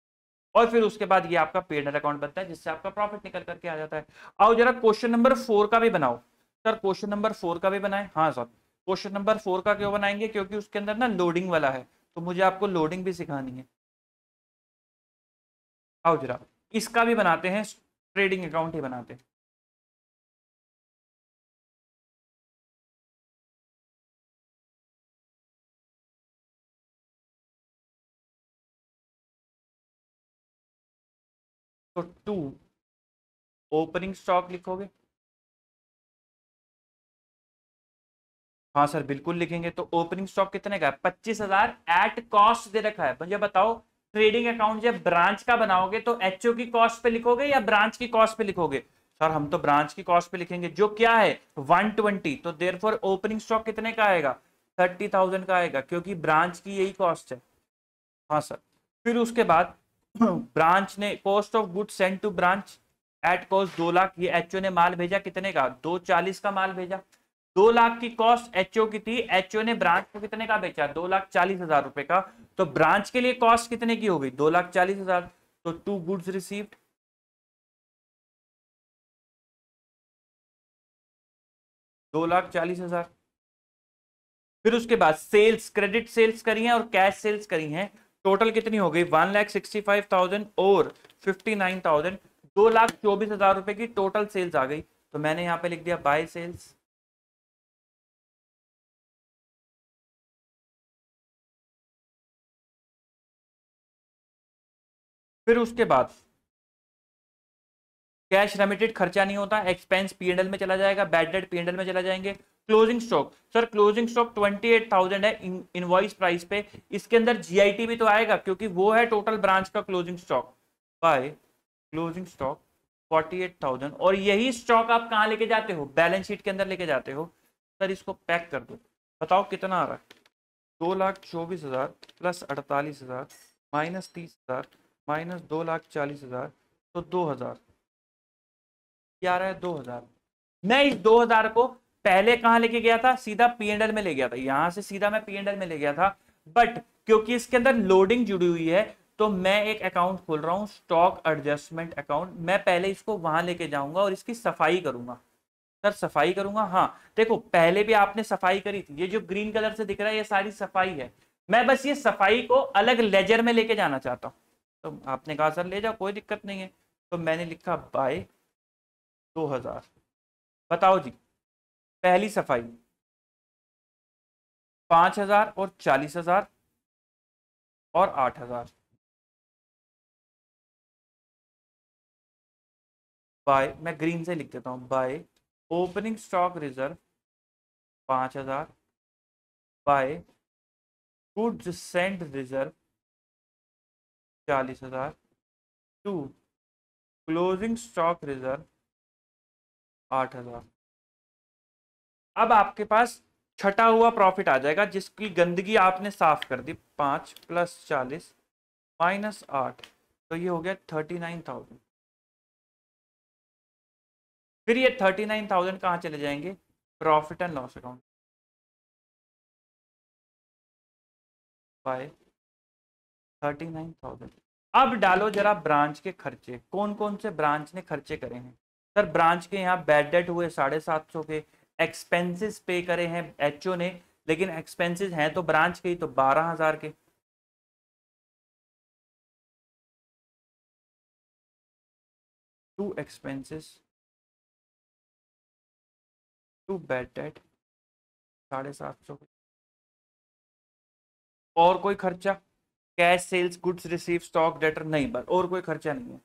और फिर उसके बाद ये आपका पेड अकाउंट बनता है, जिससे आपका प्रॉफिट निकल करके आ जाता है। आओ जरा क्वेश्चन नंबर 4 का भी बनाओ। सर क्वेश्चन नंबर 4 का भी बनाए? हाँ सर, क्वेश्चन नंबर 4 का क्यों बनाएंगे? क्योंकि उसके अंदर ना लोडिंग वाला है, तो मुझे आपको लोडिंग भी सिखानी है। आओ जरा इसका भी बनाते हैं, ट्रेडिंग अकाउंट ही बनाते हैं। तो 2 ओपनिंग स्टॉक लिखोगे? हाँ सर बिल्कुल लिखेंगे। तो ओपनिंग स्टॉक कितने का है? 25,000 एट कॉस्ट दे रखा है। मुझे बताओ ट्रेडिंग अकाउंट जब ब्रांच का बनाओगे तो एचओ की कॉस्ट पे लिखोगे या ब्रांच की कॉस्ट पे लिखोगे? सर हम तो ब्रांच की कॉस्ट पे लिखेंगे, जो क्या है 120, तो देयरफॉर ओपनिंग स्टॉक कितने का आएगा? 30,000 का आएगा, क्योंकि ब्रांच की यही कॉस्ट है। हाँ सर। फिर उसके बाद ब्रांच ने cost of good send to branch at cost 2 lakh, ये एचओ ने माल भेजा कितने का? 240 का माल भेजा। 2 लाख की कॉस्ट एचओ की थी, एचओ ने ब्रांच को कितने का बेचा? 2,40,000 रुपए का। तो ब्रांच के लिए कॉस्ट कितने की हो गई? 2,40,000। तो टू गुड्स रिसीव्ड, 2,40,000। फिर उसके बाद सेल्स, क्रेडिट सेल्स करी है और कैश सेल्स करी है, टोटल कितनी हो गई? 1,65,000 और 59,000, 2,24,000 रुपए की टोटल सेल्स आ गई। तो मैंने यहां पे लिख दिया बाय सेल्स। फिर उसके बाद कैश रेमिटेड खर्चा नहीं होता, एक्सपेंस पीएनएल में चला जाएगा, बैड डेट पीएनएल में चला जाएंगे। Closing stock, sir closing stock 28,000 है इनवॉइस प्राइस पे, इसके अंदर जीआईटी भी तो आएगा क्योंकि वो है टोटल ब्रांच का closing stock. By closing stock 48,000, और यही स्टॉक आप कहां लेके जाते हो? बैलेंस शीट के अंदर लेके जाते हो। सर इसको पैक कर दो, बताओ कितना आ रहा है? 2,24,000 प्लस 48,000 माइनस 30,000 माइनस 2,40,000, तो 2,000, क्या आ रहा है? 2,000। मैं इस 2,000 को पहले कहां लेके गया था? सीधा पीएनएल में ले गया था, यहां से सीधा मैं पीएनएल में ले गया था। बट क्योंकि इसके अंदर लोडिंग जुड़ी हुई है, तो मैं एक अकाउंट खोल रहा हूं, स्टॉक एडजस्टमेंट अकाउंट। मैं पहले इसको वहां लेके जाऊंगा और इसकी सफाई करूंगा। सर सफाई करूंगा, हाँ। देखो पहले भी आपने सफाई करी थी, ये जो ग्रीन कलर से दिख रहा है ये सारी सफाई है। मैं बस ये सफाई को अलग लेजर में लेके जाना चाहता हूं। तो आपने कहा सर ले जाओ, कोई दिक्कत नहीं है। तो मैंने लिखा बाय 2,000। बताओ जी, पहली सफाई 5,000 और 40,000 और 8,000। बाय, मैं ग्रीन से लिख देता हूं, by opening stock reserve 5,000, by goods send reserve 40,000, to closing stock reserve 8,000। अब आपके पास छटा हुआ प्रॉफिट आ जाएगा जिसकी गंदगी आपने साफ कर दी। 5 प्लस 40 माइनस 8, तो ये हो गया 39,000। फिर ये 39,000 कहाँ चले जाएंगे? Profit and loss account bye 39,000। अब डालो जरा ब्रांच के खर्चे, कौन कौन से ब्रांच ने खर्चे करे हैं? सर ब्रांच के यहाँ बैड डेट हुए 750 के, एक्सपेंसेस पे करे हैं एचओ ने, लेकिन एक्सपेंसेस हैं तो ब्रांच के ही, तो 12,000 के। To expenses to bad debt 750। और कोई खर्चा? Cash sales, goods receive, stock debtor, नहीं, बस और कोई खर्चा नहीं है।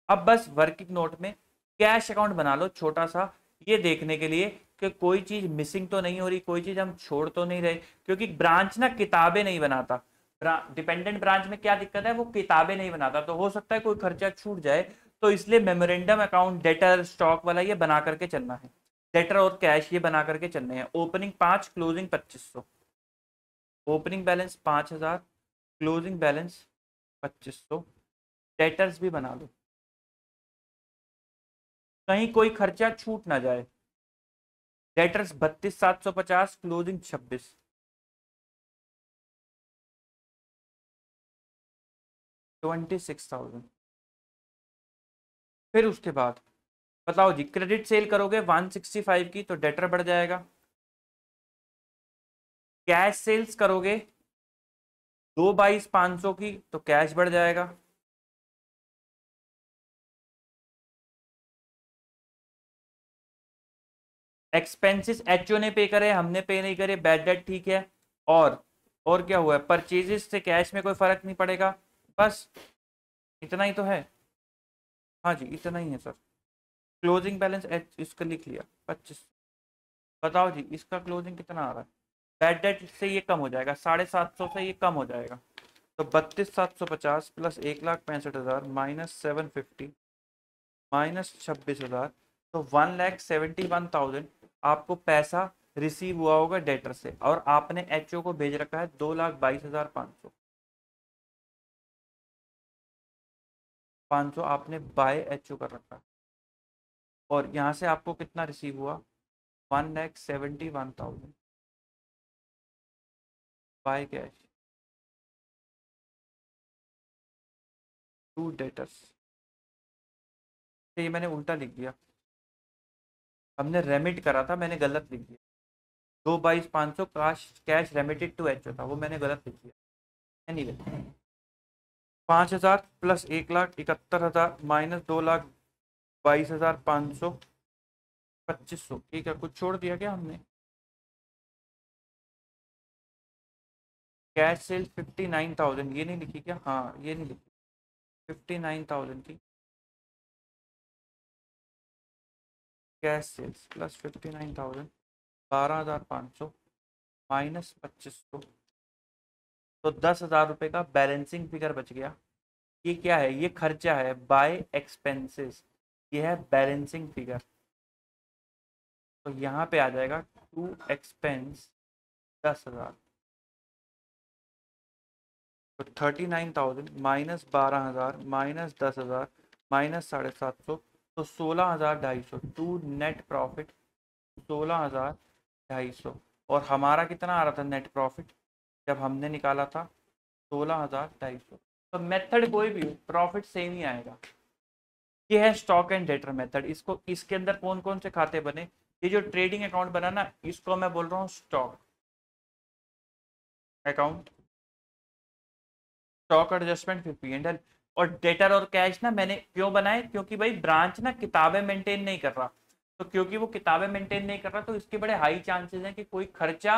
अब बस वर्किंग नोट में कैश अकाउंट बना लो छोटा सा, ये देखने के लिए कि कोई चीज मिसिंग तो नहीं हो रही, कोई चीज हम छोड़ तो नहीं रहे, क्योंकि ब्रांच ना किताबें नहीं बनाता। डिपेंडेंट ब्रांच में क्या दिक्कत है? वो किताबें नहीं बनाता, तो हो सकता है कोई खर्चा छूट जाए। तो इसलिए मेमोरेंडम अकाउंट, डेटर, स्टॉक वाला ये बना करके चलना है। डेटर और कैश ये बना करके चलने हैं। Opening 5, closing 2500। Opening balance 5,000, closing balance 2500। Debtors भी बना लो, कहीं कोई खर्चा छूट ना जाए। Debtors 32,750, closing 26, 26,000। फिर उसके बाद बताओ जी, क्रेडिट सेल करोगे 165 की, तो डेटर बढ़ जाएगा। कैश सेल्स करोगे 2,22,500 की, तो कैश बढ़ जाएगा। एक्सपेंसेस एचओ ने पे करे, हमने पे नहीं करे, बैड डेट ठीक है। और क्या हुआ है? परचेजेस से कैश में कोई फर्क नहीं पड़ेगा। बस इतना ही तो है। हाँ जी इतना ही है सर। क्लोजिंग बैलेंस एच इसका लिख लिया 25। बताओ जी इसका क्लोजिंग कितना आ रहा है? बैड डेट से ये कम हो जाएगा, 750 से ये कम हो जाएगा। तो 32,750 प्लस 1,65,000 माइनस 750 माइनस 26,000, तो 1,71,000 आपको पैसा रिसीव हुआ होगा डेटर से, और आपने एचओ को भेज रखा है 2,22,500। 500 आपने बाय एचओ कर रखा है, और यहाँ से आपको कितना रिसीव हुआ, 1,71,000 बाय कैश टू डेटर्स। ये मैंने उल्टा लिख दिया, हमने रेमिट करा था, मैंने गलत लिख दिया। 2,22,500 कैश रेमिटेड टू एचओ था, वो मैंने गलत लिख दिया। एनीवे 5,000 प्लस 1,71,000 माइनस 2,22,500 2500, ठीक है। कुछ छोड़ दिया क्या हमने? कैश सेल्स 59,000, ये नहीं लिखी क्या? हाँ ये नहीं लिखी, 59,000 की कैश सेल्स प्लस 59,000 12,500 माइनस 2500, तो 10,000 रुपये का बैलेंसिंग फिगर बच गया। ये क्या है? ये खर्चा है बाय एक्सपेंसेस, ये है बैलेंसिंग फिगर। तो यहाँ पे आ जाएगा टू एक्सपेंस 10,000, तो 39,000 माइनस 12,000 माइनस 10,000 माइनस 750, तो 16,250 टू नेट प्रॉफिट 16,250। और हमारा कितना आ रहा था नेट प्रॉफिट जब हमने निकाला था? 16,250। तो मेथड कोई भी हो, प्रॉफिट सेम ही आएगा। ये है स्टॉक एंड डेटर मेथड। इसको, इसके अंदर कौन कौन से खाते बने? ये जो ट्रेडिंग अकाउंट बना ना, इसको मैं बोल रहा हूँ स्टॉक अकाउंट, स्टॉक एडजस्टमेंट फिर P&L। और डेटर और कैश ना मैंने क्यों बनाए? क्योंकि भाई ब्रांच ना किताबें मेंटेन नहीं कर रहा, तो क्योंकि वो किताबें मेंटेन नहीं कर रहा, तो इसके बड़े हाई चांसेस हैं कि कोई खर्चा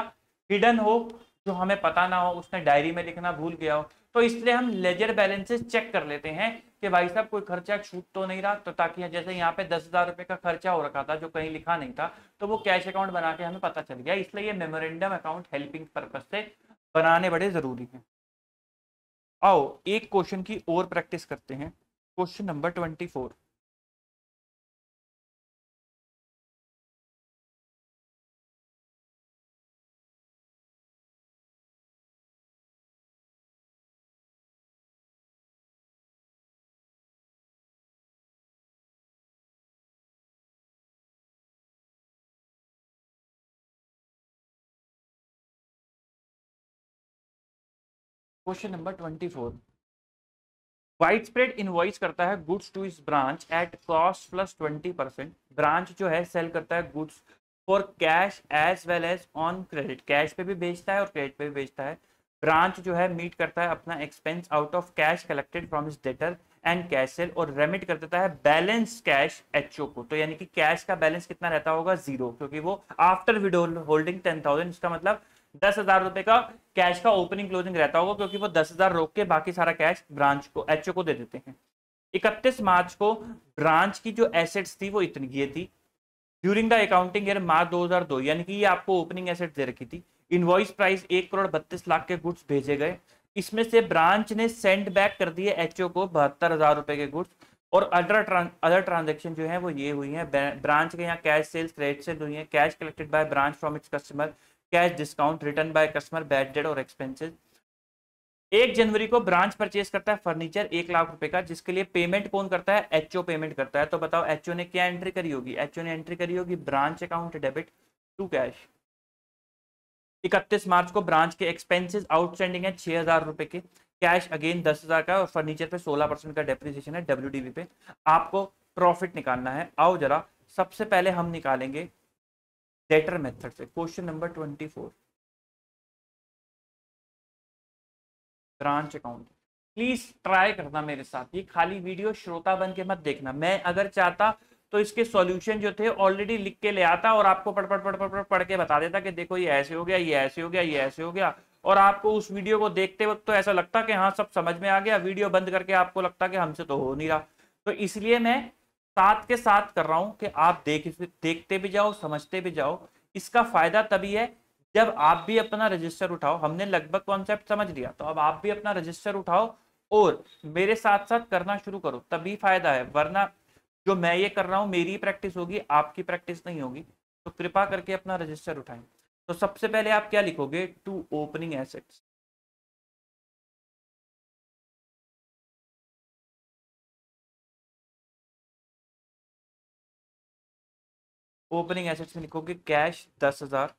हिडन हो जो हमें पता ना हो, उसने डायरी में लिखना भूल गया हो। तो इसलिए हम लेजर बैलेंसेस चेक कर लेते हैं कि भाई साहब कोई खर्चा छूट तो नहीं रहा, तो ताकि जैसे यहाँ पे 10,000 रुपए का खर्चा हो रखा था जो कहीं लिखा नहीं था, तो वो कैश अकाउंट बना के हमें पता चल गया। इसलिए ये मेमोरेंडम अकाउंट हेल्पिंग पर्पज से बनाने बड़े जरूरी हैं। आओ एक क्वेश्चन की और प्रैक्टिस करते हैं। Question number 24। Question number 24। Wide Spread invoice करता है गुड्स टू इस branch at cost plus 20%। Branch जो है सेल करता है goods for cash as well as on credit, cash पे भी बेचता है और क्रेडिट पे भी बेचता है। ब्रांच जो है मीट करता है अपना expense out of cash collected from इस डेटर एंड कैश सेल, और रेमिट कर देता है बैलेंस कैश एचओ को। तो यानी कि कैश का बैलेंस कितना रहता होगा? 0, क्योंकि वो आफ्टर विद होल्डिंग 10,000, इसका मतलब 10,000 रुपए का कैश का ओपनिंग क्लोजिंग रहता होगा, क्योंकि वो 10,000 रोक के बाकी सारा कैश ब्रांच को, एचओ को दे देते हैं। 31 मार्च को ब्रांच की जो एसेट्स थी वो इतनी ये थी during the accounting year March 2002, यानी कि ये आपको ओपनिंग एसेट दे रखी थी। इनवॉइस प्राइस 1,32,00,000 के गुड्स भेजे गए, इसमें से ब्रांच ने सेंड बैक कर दिए एचओ को 72,000 रुपए के गुड्स। और अदर ट्रांजेक्शन जो है वो ये हुई है, ब्रांच के यहाँ कैश सेल्स क्रेडिट सेल हुई है, cash collected by branch from its customer, cash discount return by customer, bad debt और एक्सपेंसेस। 1 जनवरी को ब्रांच परचेज करता है फर्नीचर 1,00,000 रुपए का, जिसके लिए पेमेंट कौन करता है? एचओ पेमेंट करता है। तो बताओ एचओ ने क्या एंट्री करी होगी? एचओ ने एंट्री करी होगी branch account debit to cash. 31 मार्च को ब्रांच के एक्सपेंसेस आउटस्टैंडिंग है 6,000 रुपए के, कैश अगेन 10,000 का, और फर्नीचर पे 16% का डेप्रिसिएशन है डब्ल्यूडीवी पे। आपको प्रॉफिट निकालना है। आओ जरा सबसे पहले हम निकालेंगे डेटर मेथड से। Question number 24, branch account. Please try करना मेरे साथ, ये खाली वीडियो श्रोता बन के मत देखना। मैं अगर चाहता तो इसके सॉल्यूशन जो थे ऑलरेडी लिख के ले आता और आपको पढ़ के बता देता कि देखो ये ऐसे हो गया, ये ऐसे हो गया, ये ऐसे हो गया, और आपको उस वीडियो को देखते वक्त तो ऐसा लगता कि हाँ सब समझ में आ गया, वीडियो बंद करके आपको लगता कि हमसे तो हो नहीं रहा। तो इसलिए मैं साथ के साथ कर रहा हूं कि आप देखते भी जाओ, समझते भी जाओ। इसका फायदा तभी है जब आप भी अपना रजिस्टर उठाओ, हमने लगभग कॉन्सेप्ट समझ लिया, तो अब आप भी अपना रजिस्टर उठाओ और मेरे साथ साथ करना शुरू करो, तभी फायदा है। वरना जो मैं ये कर रहा हूं मेरी प्रैक्टिस होगी, आपकी प्रैक्टिस नहीं होगी। तो कृपा करके अपना रजिस्टर उठाएं। तो सबसे पहले आप क्या लिखोगे, to opening assets. Opening assets में लिखोगे cash 10,000,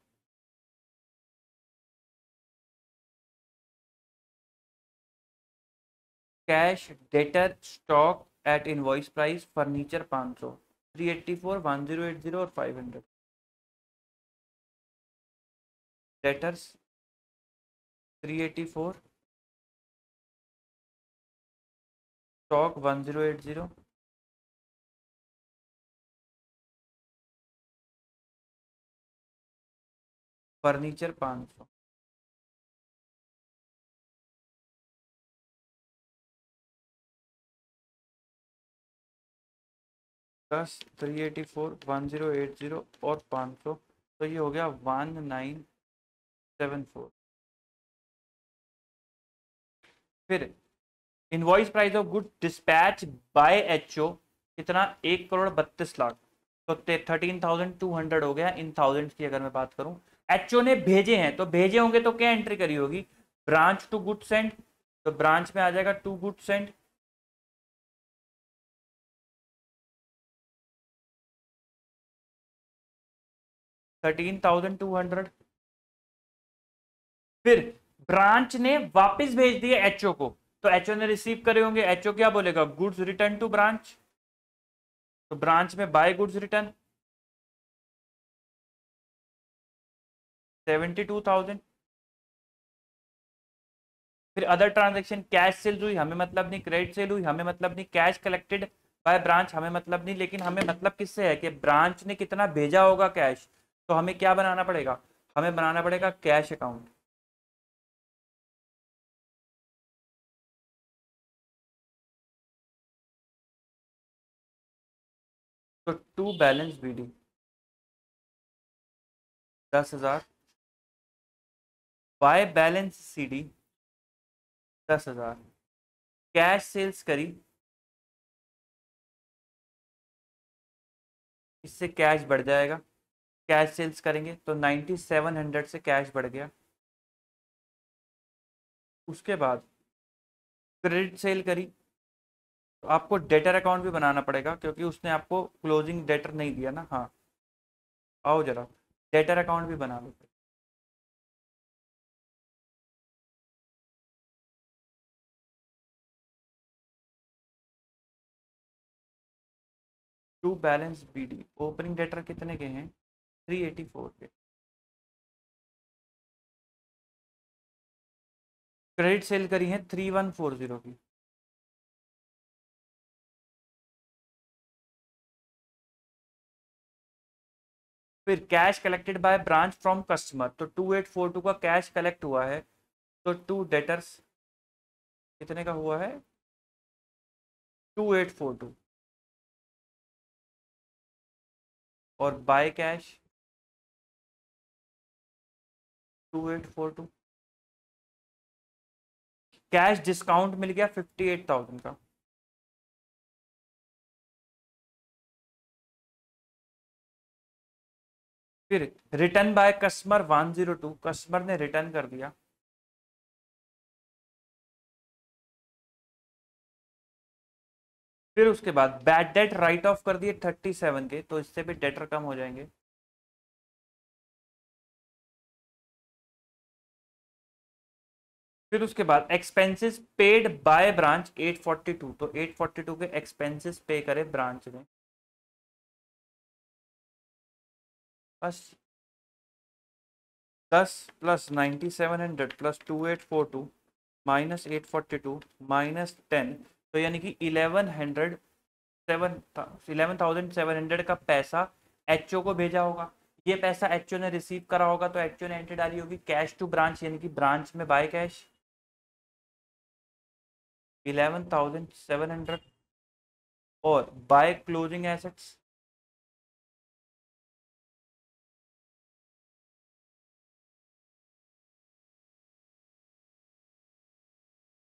cash debtor stock at invoice price furniture 500, 384, 1080 और 500। Debtors 384, stock 1080, furniture 500। प्लस 384, 1080 और 500, तो ये हो गया 1974। फिर invoice price of good dispatch by HO कितना, 1,32,00,000। तो 13,200 हो गया इन थाउजेंड की। अगर मैं बात करूं एचओ ने भेजे हैं, तो भेजे होंगे तो क्या एंट्री करी होगी, ब्रांच टू गुड सेंड। तो ब्रांच में आ जाएगा टू गुड सेंड, 13,200। फिर ब्रांच ने वापस भेज दिए एचओ को, तो एचओ ने रिसीव करे होंगे, एचओ क्या बोलेगा, गुड्स रिटर्न टू ब्रांच। तो ब्रांच में बाय गुड्स रिटर्न 72,000। फिर अदर ट्रांजेक्शन, कैश सेल हुई, हमें मतलब नहीं, क्रेडिट सेल हुई, हमें मतलब नहीं, कैश कलेक्टेड बाय ब्रांच, हमें मतलब नहीं, लेकिन हमें मतलब किससे है कि ब्रांच ने कितना भेजा होगा कैश। तो हमें क्या बनाना पड़ेगा, हमें बनाना पड़ेगा कैश अकाउंट। तो to balance BD 10,000, by balance CD 10,000, cash sales करी, इससे कैश बढ़ जाएगा। कैश सेल्स करेंगे तो 9700 से कैश बढ़ गया। उसके बाद क्रेडिट सेल करी, तो आपको डेटर अकाउंट भी बनाना पड़ेगा, क्योंकि उसने आपको क्लोजिंग डेटर नहीं दिया ना। हाँ आओ जरा, डेटर अकाउंट भी बना लो। To balance BD, opening debtor कितने के हैं, 384 के। क्रेडिट सेल करी है 3140 की। फिर cash collected by branch from customer, तो 2842 का कैश कलेक्ट हुआ है। तो टू डेटर्स कितने का हुआ है, 2842। और बाय कैश 2842, कैश डिस्काउंट मिल गया 58,000 का। फिर रिटर्न बाय कस्टमर 102, कस्टमर ने रिटर्न कर दिया। फिर उसके बाद बैड डेट राइट ऑफ कर दिए 37 के, तो इससे भी डेटर कम हो जाएंगे। फिर उसके बाद एक्सपेंसेस पेड बाय ब्रांच 842, तो 842 के एक्सपेंसेस पे करे ब्रांच ने। बस 10 प्लस 9700 प्लस 2842 माइनस 842 माइनस 10, तो यानी कि 11,700 का पैसा एचओ को भेजा होगा। ये पैसा एचओ ने रिसीव करा होगा, तो एचओ ने एंट्री डाली होगी कैश टू ब्रांच, यानी कि ब्रांच में बाय कैश 11,700 और बाय क्लोजिंग एसेट्स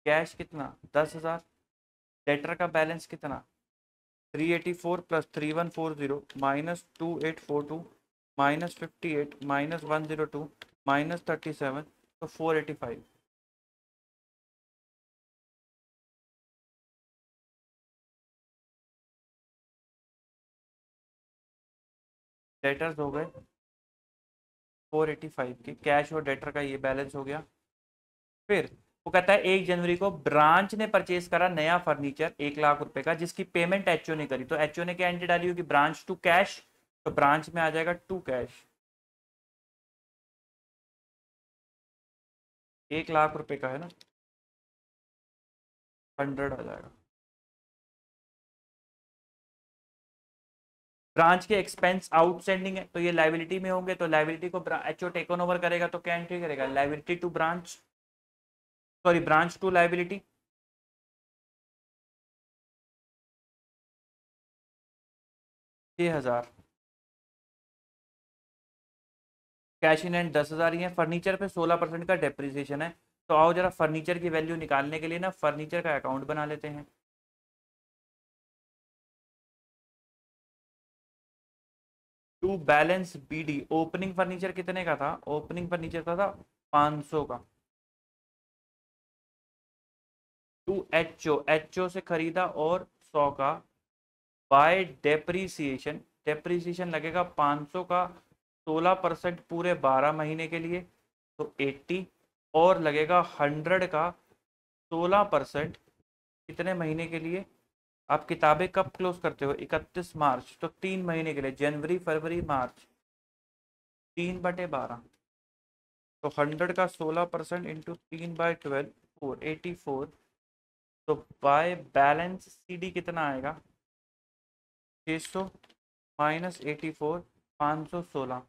कैश कितना 10,000, डेटर का बैलेंस कितना 384 plus 3140 minus 2842 minus 58 minus 102 minus 37, तो 485। डेटर्स हो गए 485 के, कैश और डेटर का ये बैलेंस हो गया। फिर वो कहता है 1 जनवरी को ब्रांच ने परचेज करा नया फर्नीचर 1 लाख रुपए का, जिसकी पेमेंट एचओ ने करी। तो एचओ ने क्या एंट्री डाली होगी, ब्रांच टू कैश, तो ब्रांच में आ जाएगा टू कैश। 1 लाख रुपए का है ना, 100 आ जाएगा। ब्रांच के एक्सपेंस आउटस्टैंडिंग है तो ये लाइबिलिटी में होंगे, तो लाइबिलिटी को एचओ टेकन ओवर करेगा, तो क्या एंट्री करेगा, liability to branch, sorry branch to liability. 6,000 cash in hand 10,000 ही है। फर्नीचर पे 16% का डेप्रिसिएशन है। तो आओ जरा फर्नीचर की वैल्यू निकालने के लिए ना फर्नीचर का अकाउंट बना लेते हैं। To balance BD, opening furniture कितने का था, ओपनिंग फर्नीचर का था 500 का। टू एचओ, एचओ से खरीदा और 100 का, बाय डेप्रीसिएशन, डेप्रीसिएशन लगेगा 500 का 16% पूरे 12 महीने के लिए, तो 80, और लगेगा 100 का 16% कितने महीने के लिए। आप किताबें कब क्लोज करते हो, 31 मार्च, तो 3 महीने के लिए, जनवरी फरवरी मार्च, 3/12, तो 100 का 16% इंटू 3/12, 484, तो बाय बैलेंस सीडी कितना आएगा 600 माइनस 84, 516।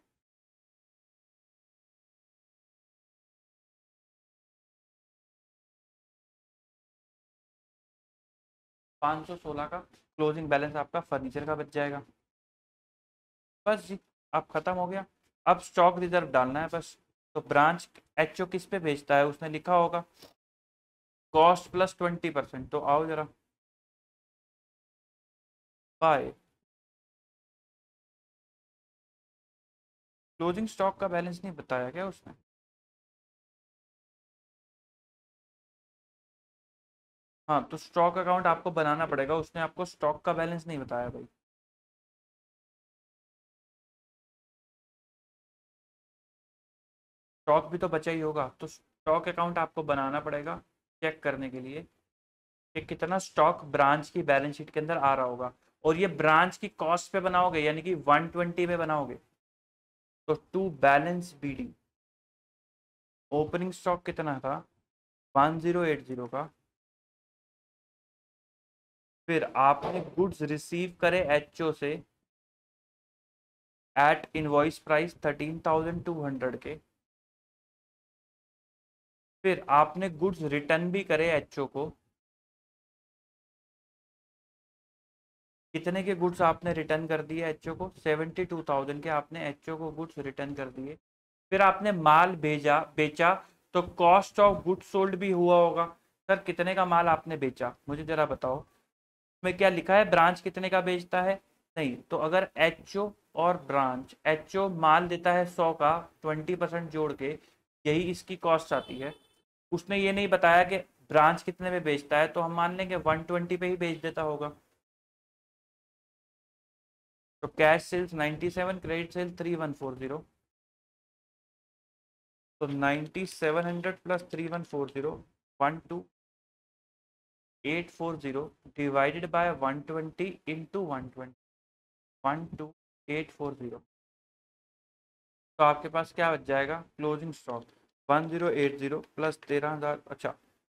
516 का क्लोजिंग बैलेंस आपका फर्नीचर का बच जाएगा। बस जी, अब खत्म हो गया। अब स्टॉक रिजर्व डालना है बस। तो ब्रांच एचओ किस पे बेचता है, उसने लिखा होगा कॉस्ट प्लस 20%, तो आओ जरा बाय क्लोजिंग स्टॉक का बैलेंस नहीं बताया क्या उसने। हाँ तो स्टॉक अकाउंट आपको बनाना पड़ेगा, उसने आपको स्टॉक का बैलेंस नहीं बताया भाई। स्टॉक भी तो बचा ही होगा, तो स्टॉक अकाउंट आपको बनाना पड़ेगा चेक करने के लिए कि कितना स्टॉक ब्रांच की बैलेंस शीट के अंदर आ रहा होगा। और ये ब्रांच की कॉस्ट पे बनाओगे, यानी कि 120 पे बनाओगे, तो to balance BD opening stock कितना था 1080 का। फिर आपने गुड्स रिसीव करे एचओ से एट इनवॉइस प्राइस 13,200 के। फिर आपने गुड्स रिटर्न भी करे एचओ को, कितने के गुड्स आपने रिटर्न कर दिए एचओ को, 72,000 के आपने एचओ को गुड्स रिटर्न कर दिए। फिर आपने माल भेजा बेचा, तो कॉस्ट ऑफ गुड्स सोल्ड भी हुआ होगा। सर कितने का माल आपने बेचा मुझे जरा बताओ, में क्या लिखा है ब्रांच कितने का बेचता है, नहीं। तो अगर एचओ और ब्रांच, एचओ माल देता है 100 का, 20% जोड़ के यही इसकी कॉस्ट आती है। उसने ये नहीं बताया कि ब्रांच कितने में बेचता है, तो हम मान लेंगे 120 पे ही बेच देता होगा। तो कैश सेल्स 97, क्रेडिट सेल्स 3140, तो 9700 प्लस 3140, 12840 डिवाइडेड बाय 120 इंटू 120, 12840, तो आपके पास क्या बच जाएगा क्लोजिंग स्टॉक 1080 प्लस 13,000। अच्छा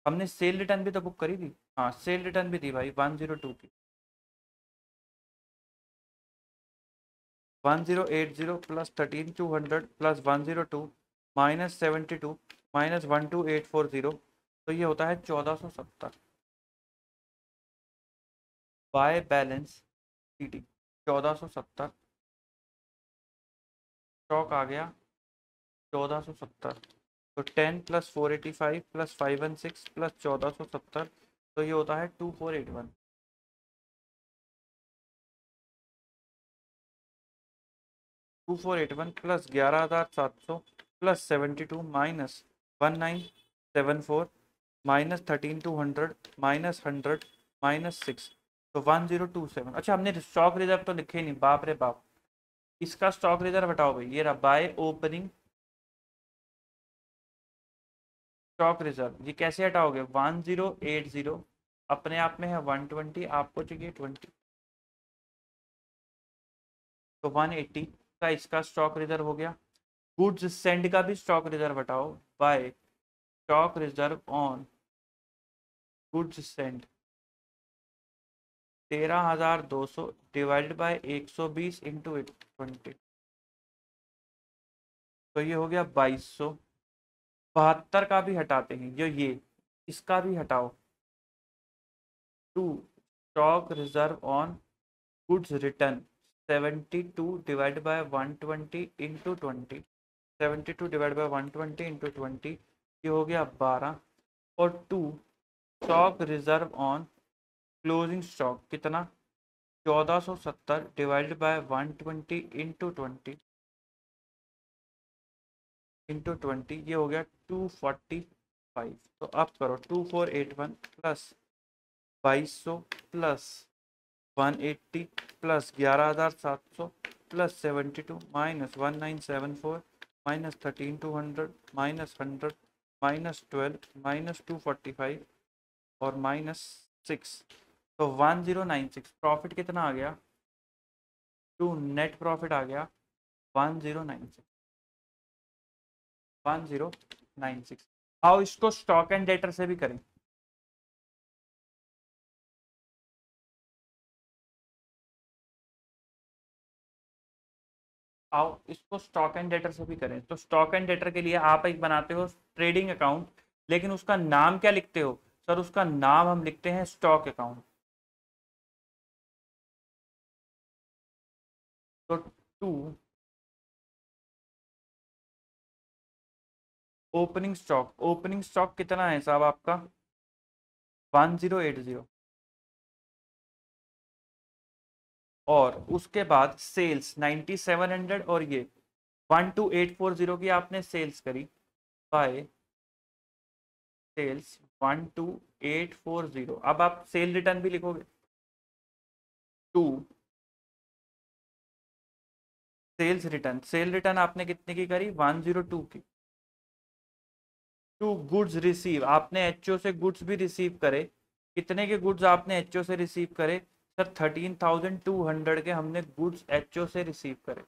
हमने सेल रिटर्न भी तो बुक करी थी, हाँ सेल रिटर्न भी थी भाई 102 की, 1080 प्लस 13,200 प्लस 102 माइनस 72 माइनस 12840, तो ये होता है 1470 बाय बैलेंस सीटी। 1470 स्टॉक आ गया 1470। तो 10 प्लस 485 प्लस 516 प्लस 1470, तो ये होता है 2481। 2481 plus 11700 plus 72 minus 1974 minus 13200 minus 100 minus 6, तो 1027। अच्छा, हमने स्टॉक रिजर्व तो लिखे ही नहीं, बाप रे बाप। इसका स्टॉक रिजर्व हटाओ भाई, ये रहा बाय ओपनिंग स्टॉक रिजर्व। ये कैसे हटाओगे? 1080 अपने आप में है 120, आपको चाहिए 20, तो 180 का इसका स्टॉक रिजर्व हो गया। गुड्स सेंड का भी स्टॉक रिजर्व हटाओ, by stock reserve on goods send 13200 divided by 120 into 20, तो ये हो गया 2200। 72 का भी हटाते हैं, जो ये इसका भी हटाओ, to stock reserve on goods return 72 divide by 120 into 20, 72 divide by 120 into 20, ये हो गया 12। और to stock reserve on closing stock कितना? 1470 डिवाइड बाय 120 इंटू 20 इंटू 20, ये हो गया 245। तो अब करो 2481 plus 2200 plus 180 plus 11700 plus 72 minus 1974 minus 13200 minus 100 minus 12 minus 245 और माइनस 6, तो 1096। प्रॉफिट कितना आ गया? टू नेट प्रॉफिट आ गया 1096, 1096। आओ इसको स्टॉक एंड डेटर से भी करें। आओ इसको स्टॉक एंड डेटर से भी करें। तो स्टॉक एंड डेटर के लिए आप एक बनाते हो ट्रेडिंग अकाउंट, लेकिन उसका नाम क्या लिखते हो? सर उसका नाम हम लिखते हैं स्टॉक अकाउंट। तो टू ओपनिंग स्टॉक कितना है साहब आपका? 1080। और उसके बाद सेल्स 9700, और ये 12840 की आपने सेल्स करी, बाय सेल्स 12840। अब आप सेल रिटर्न भी लिखोगे, टू सेल रिटर्न आपने कितने की करी? 102 की। टू गुड्स रिसीव, आपने एचओ से गुड्स भी रिसीव करे। कितने के गुड्स आपने एचओ से रिसीव करे? सर 13200 के हमने गुड्स एचओ से रिसीव करे।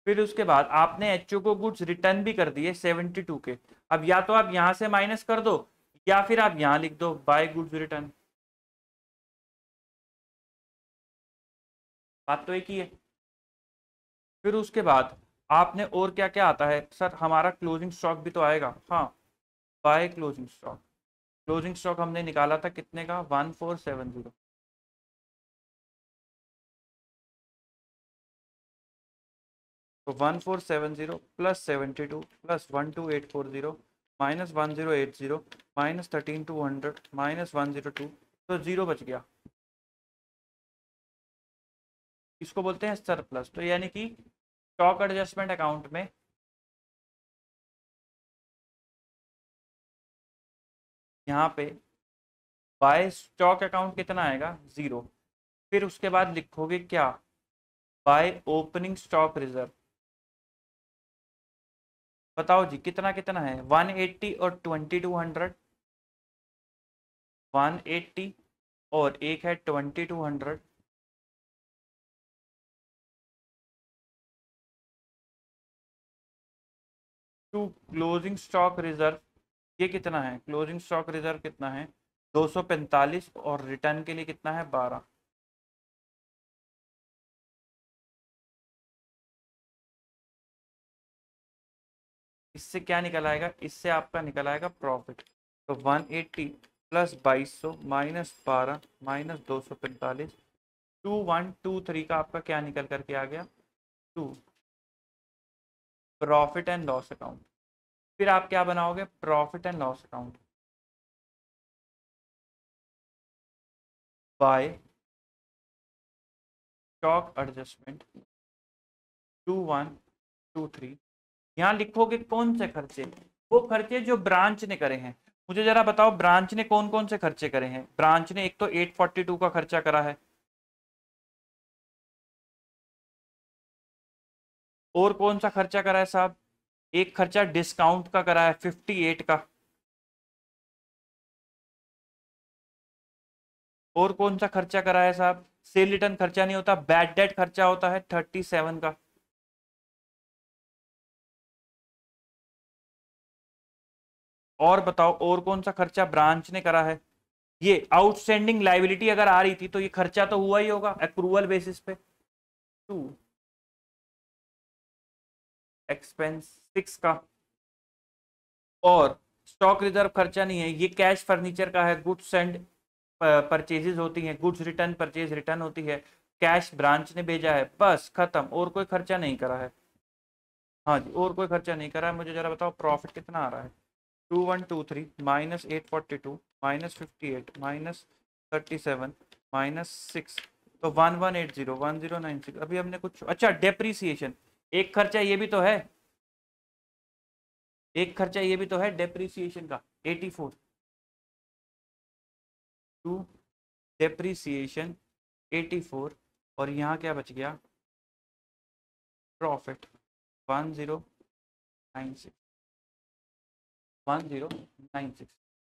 फिर उसके बाद आपने एचओ को गुड्स रिटर्न भी कर दिए 72 के। अब या तो आप यहां से माइनस कर दो, या फिर आप यहां लिख दो बाय गुड्स रिटर्न। बात तो एक ही है। फिर उसके बाद आपने और क्या क्या आता है? सर हमारा क्लोजिंग स्टॉक भी तो आएगा, हाँ, by closing stock. Closing stock हमने निकाला था कितने का? 1470। तो 1470 plus 72 plus 12840 minus 1080 minus 13200 minus 102, तो जीरो बच गया। इसको बोलते हैं सरप्लस। तो यानी कि स्टॉक एडजस्टमेंट अकाउंट में यहाँ पे बाय स्टॉक अकाउंट कितना आएगा? जीरो। फिर उसके बाद लिखोगे क्या? Bye opening stock reserve. बताओ जी कितना कितना है? 180 और 2200, 180 और एक है 2200। टू क्लोजिंग स्टॉक रिजर्व, ये कितना है? क्लोजिंग स्टॉक रिजर्व कितना है? 245, और रिटर्न के लिए कितना है? 12। इससे क्या निकल आएगा? इससे आपका निकल आएगा प्रॉफिट। तो 180 प्लस 2200 माइनस 12 माइनस 245, 2123 का आपका क्या निकल करके आ गया? To profit and loss account. फिर आप क्या बनाओगे, profit and loss account by stock adjustment 2123। यहाँ लिखोगे कौन से खर्चे, वो खर्चे जो ब्रांच ने करे हैं। मुझे जरा बताओ ब्रांच ने कौन कौन से खर्चे करे हैं। ब्रांच ने एक तो 842 का खर्चा करा है, और कौन सा खर्चा करा है साहब, एक खर्चा डिस्काउंट का करा है 58 का, और कौन सा खर्चा करा है साहब, सेल रिटर्न खर्चा नहीं होता, बैड डेट खर्चा होता है 37 का, और बताओ और कौन सा खर्चा ब्रांच ने करा है। ये आउटस्टैंडिंग लाइबिलिटी अगर आ रही थी तो ये खर्चा तो हुआ ही होगा एक्रूवल बेसिस पे। टू एक्सपेंस 6 का, और स्टॉक रिजर्व खर्चा नहीं है, ये कैश फर्नीचर का है, गुड्स एंड परचेजेस होती हैं, गुड्स रिटर्न परचेज रिटर्न होती है, कैश ब्रांच ने भेजा है, बस खत्म, और कोई खर्चा नहीं करा है। हाँ जी, और कोई खर्चा नहीं करा है। मुझे जरा बताओ प्रॉफिट कितना आ रहा है, 2123 माइनस 842 माइनस 58 माइनस 37 माइनस 6, तो 1180 अभी हमने कुछ, अच्छा डेप्रीसिएशन एक खर्चा ये भी तो है, एक खर्चा ये भी तो है डेप्रीसिएशन का 84, टू डेप्रीसिएशन 84, और यहाँ क्या बच गया, प्रॉफिट 1096 1096।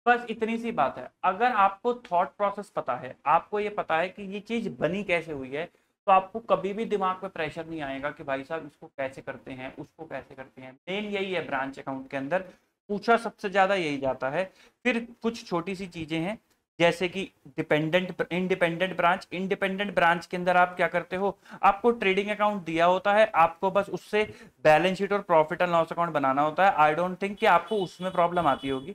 बस इतनी सी बात है। अगर आपको थॉट प्रोसेस पता है, आपको ये पता है कि ये चीज बनी कैसे हुई है, तो आपको कभी भी दिमाग में प्रेशर नहीं आएगा कि भाई साहब इसको कैसे करते हैं, उसको कैसे करते हैं। मेन यही है, ब्रांच अकाउंट के अंदर पूछा सबसे ज्यादा यही जाता है। फिर कुछ छोटी सी चीजें हैं, जैसे कि dependent independent branch. Independent branch के अंदर आप क्या करते हो, आपको ट्रेडिंग अकाउंट दिया होता है, आपको बस उससे बैलेंस शीट और प्रॉफिट एंड लॉस अकाउंट बनाना होता है। आई डोंट थिंक कि आपको उसमें प्रॉब्लम आती होगी,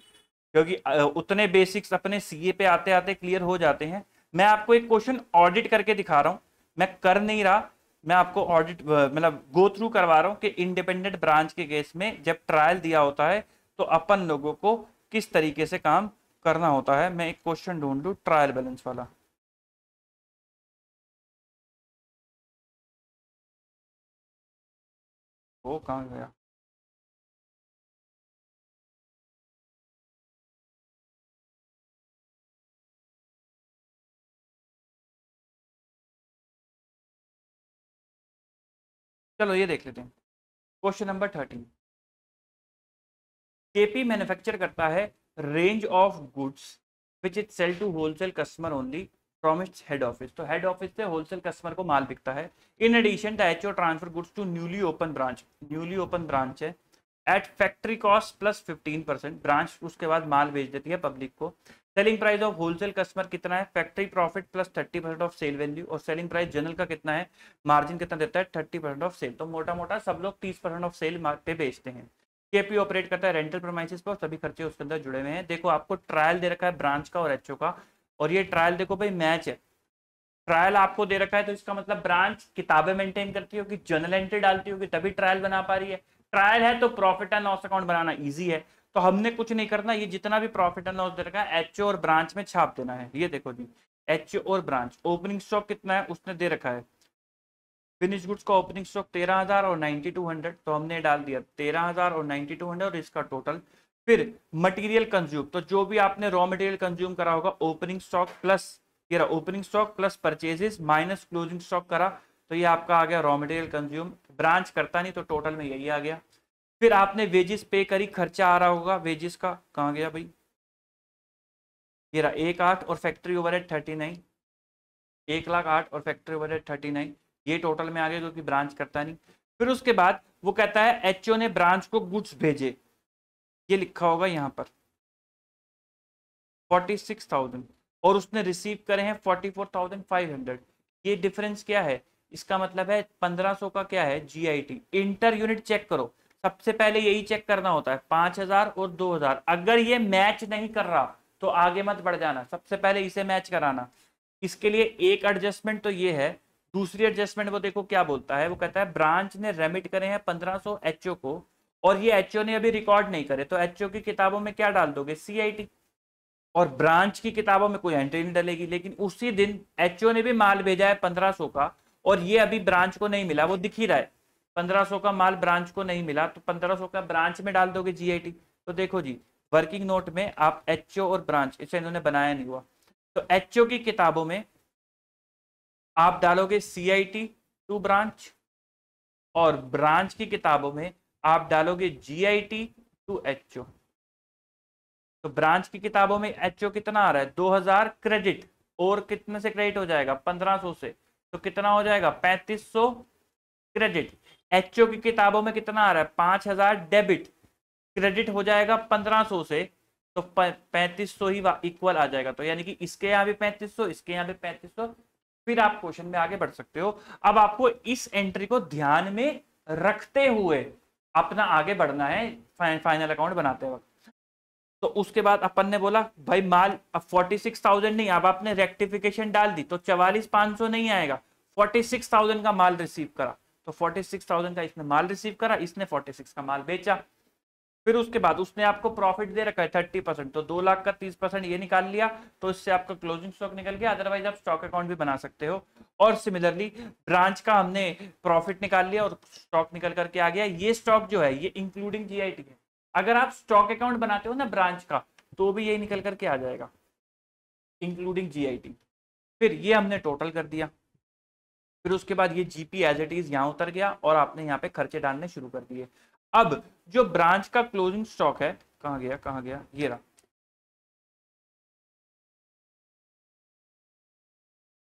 क्योंकि उतने बेसिक्स अपने सीए पे आते आते क्लियर हो जाते हैं। मैं आपको एक क्वेश्चन ऑडिट करके दिखा रहा हूं, मैं कर नहीं रहा, मैं आपको ऑडिट मतलब गो थ्रू करवा रहा हूं कि इंडिपेंडेंट ब्रांच के केस में जब ट्रायल दिया होता है तो अपन लोगों को किस तरीके से काम करना होता है। मैं एक क्वेश्चन ढूंढ लूं ट्रायल बैलेंस वाला, वो कहाँ गया। चलो ये देख लेते हैं, क्वेश्चन नंबर 13। केपी मैन्युफैक्चर करता है range of goods which it sell to wholesale customer only from its head office. तो हेड ऑफिस से होलसेल कस्टमर को माल बिकता है। In addition the HO transfer goods to newly open branch है at factory cost plus 15%। Branch उसके बाद माल भेज देती है पब्लिक को। Selling price of wholesale customer कितना है, factory profit plus 30% of sale value, और सेलिंग प्राइस जनरल का कितना है, मार्जिन कितना देता है 30% ऑफ सेल। तो मोटा मोटा सब लोग 30% ऑफ सेल पे बेचते हैं। केपी ऑपरेट करता है रेंटल प्रोमाइसिस पर, सभी खर्चे उसके अंदर जुड़े हुए हैं। देखो आपको ट्रायल दे रखा है ब्रांच का और एचओ का, और ये ट्रायल देखो भाई मैच है। ट्रायल आपको दे रखा है तो इसका मतलब ब्रांच किताबें मेंटेन करती होगी, जर्नल एंट्री डालती होगी, तभी ट्रायल बना पा रही है। ट्रायल है तो profit and loss account banana easy है। तो हमने कुछ नहीं करना, ये जितना भी प्रॉफिट एंड लॉस दे रखा है एचओ और ब्रांच में छाप देना है। ये देखो जी, एचओ और ब्रांच, ओपनिंग स्टॉक कितना है उसने दे रखा है, फिनिश गुड्स का ओपनिंग स्टॉक 13,000 और 9200, तो हमने डाल दिया 13,000 और 9200 और इसका टोटल। फिर मटेरियल कंज्यूम, तो जो भी आपने रॉ मटेरियल कंज्यूम करा होगा, ओपनिंग स्टॉक प्लस ये रहा opening stock plus purchases minus closing stock करा, तो ये आपका आ गया रॉ मटेरियल कंज्यूम। ब्रांच करता नहीं तो टोटल में यही आ गया। फिर आपने वेजेस पे करी, खर्चा आ रहा होगा वेजेस का, कहाँ गया भाई, ये रहा 1,08 और फैक्ट्री ओवरहेड 39, 1,08,000 और फैक्ट्री ओवरहेड 39, ये टोटल में आ गया क्योंकि ब्रांच करता नहीं। फिर उसके बाद वो कहता है एचओ ने ब्रांच को गुड्स भेजे, ये लिखा होगा यहाँ पर 46,000, और उसने रिसीव करे हैं 44,500। ये डिफरेंस क्या है, इसका मतलब है 1500 का क्या है जीआईटी। इंटर यूनिट चेक करो, सबसे पहले यही चेक करना होता है 5,000 और 2,000। अगर ये मैच नहीं कर रहा तो आगे मत बढ़ जाना, सबसे पहले इसे मैच कराना। इसके लिए एक एडजस्टमेंट तो ये है। दूसरी एडजस्टमेंट वो देखो क्या बोलता है, वो कहता है ब्रांच ने रेमिट करे हैं 1500 एचओ को, और ये एचओ ने अभी रिकॉर्ड नहीं करे, तो एचओ की किताबों में क्या डाल दोगे, सीआईटी। और ब्रांच की किताबों में कोई एंट्री नहीं डलेगी। लेकिन उसी दिन एचओ ने भी माल भेजा है 1500 का, और ये अभी ब्रांच को नहीं मिला, वो दिख ही रहा है 1500 का माल ब्रांच को नहीं मिला, तो 1500 का ब्रांच में डाल दोगे जीआईटी। तो देखो जी, वर्किंग नोट में आप एचओ और ब्रांच, इसे इन्होंने बनाया नहीं हुआ, तो एचओ की किताबों में आप डालोगे सीआईटी टू ब्रांच, और ब्रांच की किताबों में आप डालोगे जीआईटी टू एचओ। तो ब्रांच की किताबों में एचओ कितना आ रहा है, 2000 क्रेडिट, और कितने से क्रेडिट हो जाएगा, 1500 से, तो कितना हो जाएगा 3500 क्रेडिट। एचओ की किताबों में कितना आ रहा है, 5000 डेबिट, क्रेडिट हो जाएगा 1500 से, तो 3500 ही इक्वल आ जाएगा। तो यानी कि इसके यहाँ भी 3500, इसके यहाँ भी 3500। फिर आप क्वेश्चन में आगे बढ़ सकते हो। अब आपको इस एंट्री को ध्यान में रखते हुए अपना आगे बढ़ना है फाइनल अकाउंट बनाते वक्त। तो उसके बाद अपन ने बोला भाई माल अब 46,000 नहीं, अब आपने रेक्टिफिकेशन डाल दी, तो 44,500 नहीं आएगा, 46,000 का माल रिसीव करा, तो 46,000 का इसने माल रिसीव करा, इसने 46 का माल बेचा। फिर उसके बाद उसने आपको प्रॉफिट दे रखा है 30%, तो 2 लाख का 30% ये निकाल लिया, तो इससे आपका क्लोजिंग स्टॉक निकल गया। अदरवाइज आप स्टॉक अकाउंट भी बना सकते हो। और सिमिलरली ब्रांच का हमने प्रॉफिट निकाल लिया और स्टॉक निकल करके आ गया। ये स्टॉक जो है ये इंक्लूडिंग जीआईटी है। अगर आप स्टॉक अकाउंट बनाते हो ना ब्रांच का, तो भी यही निकल करके आ जाएगा, इंक्लूडिंग जीआईटी। फिर ये हमने टोटल कर दिया। फिर उसके बाद ये जीपी एज इट इज यहां उतर गया, और आपने यहाँ पे खर्चे डालने शुरू कर दिए। अब जो ब्रांच का क्लोजिंग स्टॉक है, कहां गया कहां गया, ये रहा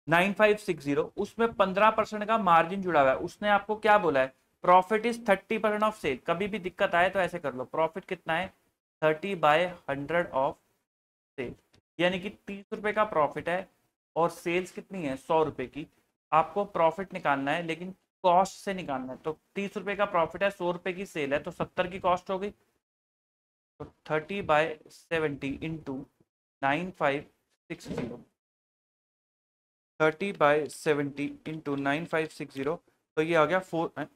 9560, उसमें 15% का मार्जिन जुड़ा हुआ है। उसने आपको क्या बोला है, प्रॉफिट इज 30% ऑफ सेल। कभी भी दिक्कत आए तो ऐसे कर लो, प्रॉफिट कितना है 30/100 ऑफ सेल, यानी कि 30 रुपए का प्रॉफिट है और सेल्स कितनी है 100 रुपए की। आपको प्रॉफिट निकालना है लेकिन कॉस्ट से निकालना है। तो 30 रुपए का प्रॉफिट है, 100 रुपए की सेल है, तो 70 की कॉस्ट हो गई। तो 30/70 इंटू 9560, 30/70 इंटू 9560, तो ये आ गया 4।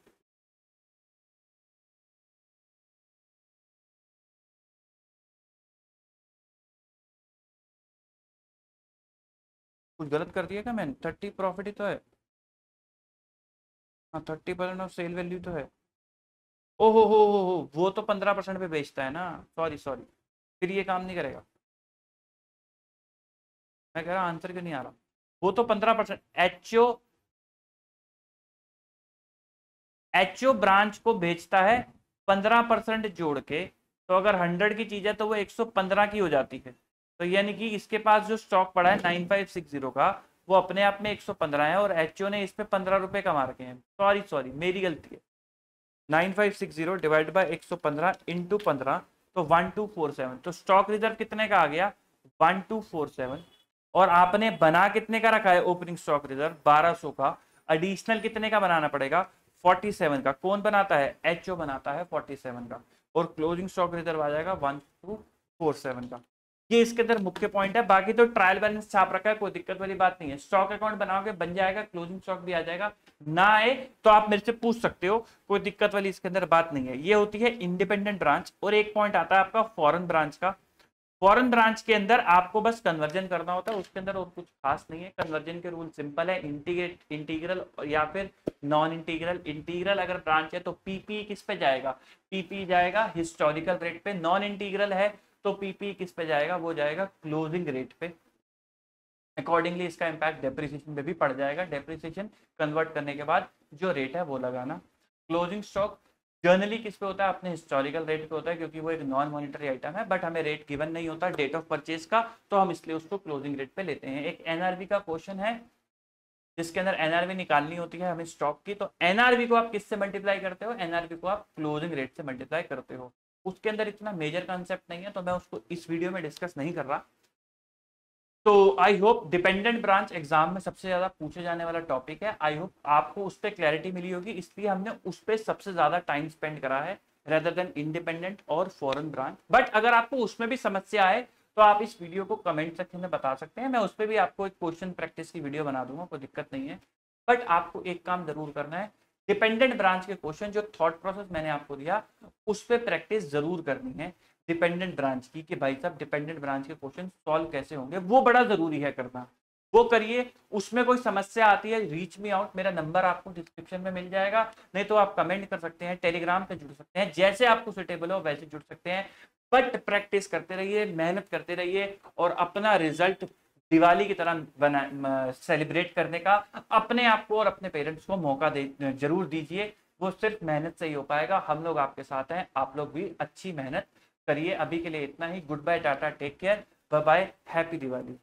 कुछ गलत कर दिया क्या मैंने, 30 प्रॉफिट ही तो है। हाँ 30% ऑफ सेल वैल्यू तो है। ओ हो, वो तो 15% पे बेचता है ना, सॉरी सॉरी, फिर ये काम नहीं करेगा। मैं कह रहा आंसर क्यों नहीं आ रहा, वो तो 15%, एचओ ब्रांच को बेचता है 15% जोड़ के। तो अगर 100 की चीज है तो वो 115 की हो जाती है। तो यानी कि इसके पास जो स्टॉक पड़ा है 9560 का, वो अपने आप में 115 है, और एचओ ने इस पे 15 रुपए कमा रखे हैं। सॉरी सॉरी, मेरी गलती है। 9560 डिवाइड बाय 115 इंटू 15, तो 1247। तो स्टॉक रिजर्व कितने का आ गया, 1247। और आपने बना कितने का रखा है ओपनिंग स्टॉक रिजर्व, 1200 का। एडिशनल कितने का बनाना पड़ेगा, 47 का। कौन बनाता है, एचओ बनाता है 47 का। और क्लोजिंग स्टॉक रिजर्व आ जाएगा 1247 का। ये इसके अंदर मुख्य पॉइंट है। बाकी तो ट्रायल बैलेंस छाप रखा है, कोई दिक्कत वाली बात नहीं है। स्टॉक अकाउंट बनाओगे बन जाएगा, क्लोजिंग स्टॉक भी आ जाएगा। ना आए तो आप मेरे से पूछ सकते हो, कोई दिक्कत वाली इसके अंदर बात नहीं है। ये होती है इंडिपेंडेंट ब्रांच। और एक पॉइंट आता है आपका फॉरेन ब्रांच का। फॉरेन ब्रांच के अंदर आपको बस कन्वर्जन करना होता है, उसके अंदर और कुछ खास नहीं है। कन्वर्जन के रूल सिंपल है, इंटीग्रल या फिर नॉन इंटीग्रल। इंटीग्रल अगर ब्रांच है तो पीपी किस पे जाएगा, पीपी जाएगा हिस्टोरिकल रेट पे। नॉन इंटीग्रल है तो पीपी किस पे जाएगा, वो जाएगा क्लोजिंग रेट पे। अकॉर्डिंगली इसका इंपैक्ट डेप्रिसिएशन पे भी पड़ जाएगा। डेप्रिसिएशन कन्वर्ट करने के बाद जो रेट है वो लगाना। क्लोजिंग स्टॉक जनरली किस पे होता है, अपने हिस्टोरिकल रेट पे होता है, क्योंकि वो एक नॉन मॉनिटरी आइटम है। बट हमें रेट गिवन नहीं होता डेट ऑफ परचेज का, तो हम इसलिए उसको क्लोजिंग रेट पे लेते हैं। एक एनआरवी का क्वेश्चन है जिसके अंदर एनआरवी निकालनी होती है हमें स्टॉक की। तो एनआरवी को आप किससे मल्टीप्लाई करते हो, एनआरवी को आप क्लोजिंग रेट से मल्टीप्लाई करते हो। उसके अंदर इतना मेजर कॉन्सेप्ट नहीं है, तो मैं उसको इस वीडियो में डिस्कस नहीं कर रहा। तो I hope dependent branch exam में सबसे ज्यादा पूछे जाने वाला टॉपिक है। आई होप आपको उस पर क्लैरिटी मिली होगी, इसलिए हमने उस पर सबसे ज्यादा टाइम स्पेंड करा है रेदर देन इंडिपेंडेंट और फॉरेन ब्रांच। बट अगर आपको उसमें भी समस्या आए तो आप इस वीडियो को कमेंट सेक्शन में बता सकते हैं, मैं उस पर भी आपको एक क्वेश्चन प्रैक्टिस की वीडियो बना दूंगा, कोई दिक्कत नहीं है। बट आपको एक काम जरूर करना है, डिपेंडेंट ब्रांच के क्वेश्चन, जो थॉट प्रोसेस मैंने आपको दिया उस पर प्रैक्टिस जरूर करनी है डिपेंडेंट ब्रांच की, कि भाई साहब डिपेंडेंट ब्रांच के क्वेश्चन सॉल्व कैसे होंगे, वो बड़ा जरूरी है करना, वो करिए। उसमें कोई समस्या आती है, रीच मी आउट, मेरा नंबर आपको डिस्क्रिप्शन में मिल जाएगा, नहीं तो आप कमेंट कर सकते हैं, टेलीग्राम पे जुड़ सकते हैं, जैसे आपको सुटेबल हो वैसे जुड़ सकते हैं। बट प्रैक्टिस करते रहिए, मेहनत करते रहिए, और अपना रिजल्ट दिवाली की तरह बना सेलिब्रेट करने का अपने आप को और अपने पेरेंट्स को मौका दे जरूर दीजिए। वो सिर्फ मेहनत से ही हो पाएगा, हम लोग आपके साथ हैं, आप लोग भी अच्छी मेहनत करिए। अभी के लिए इतना ही, गुड बाय, टाटा, take care, bye bye, happy Diwali.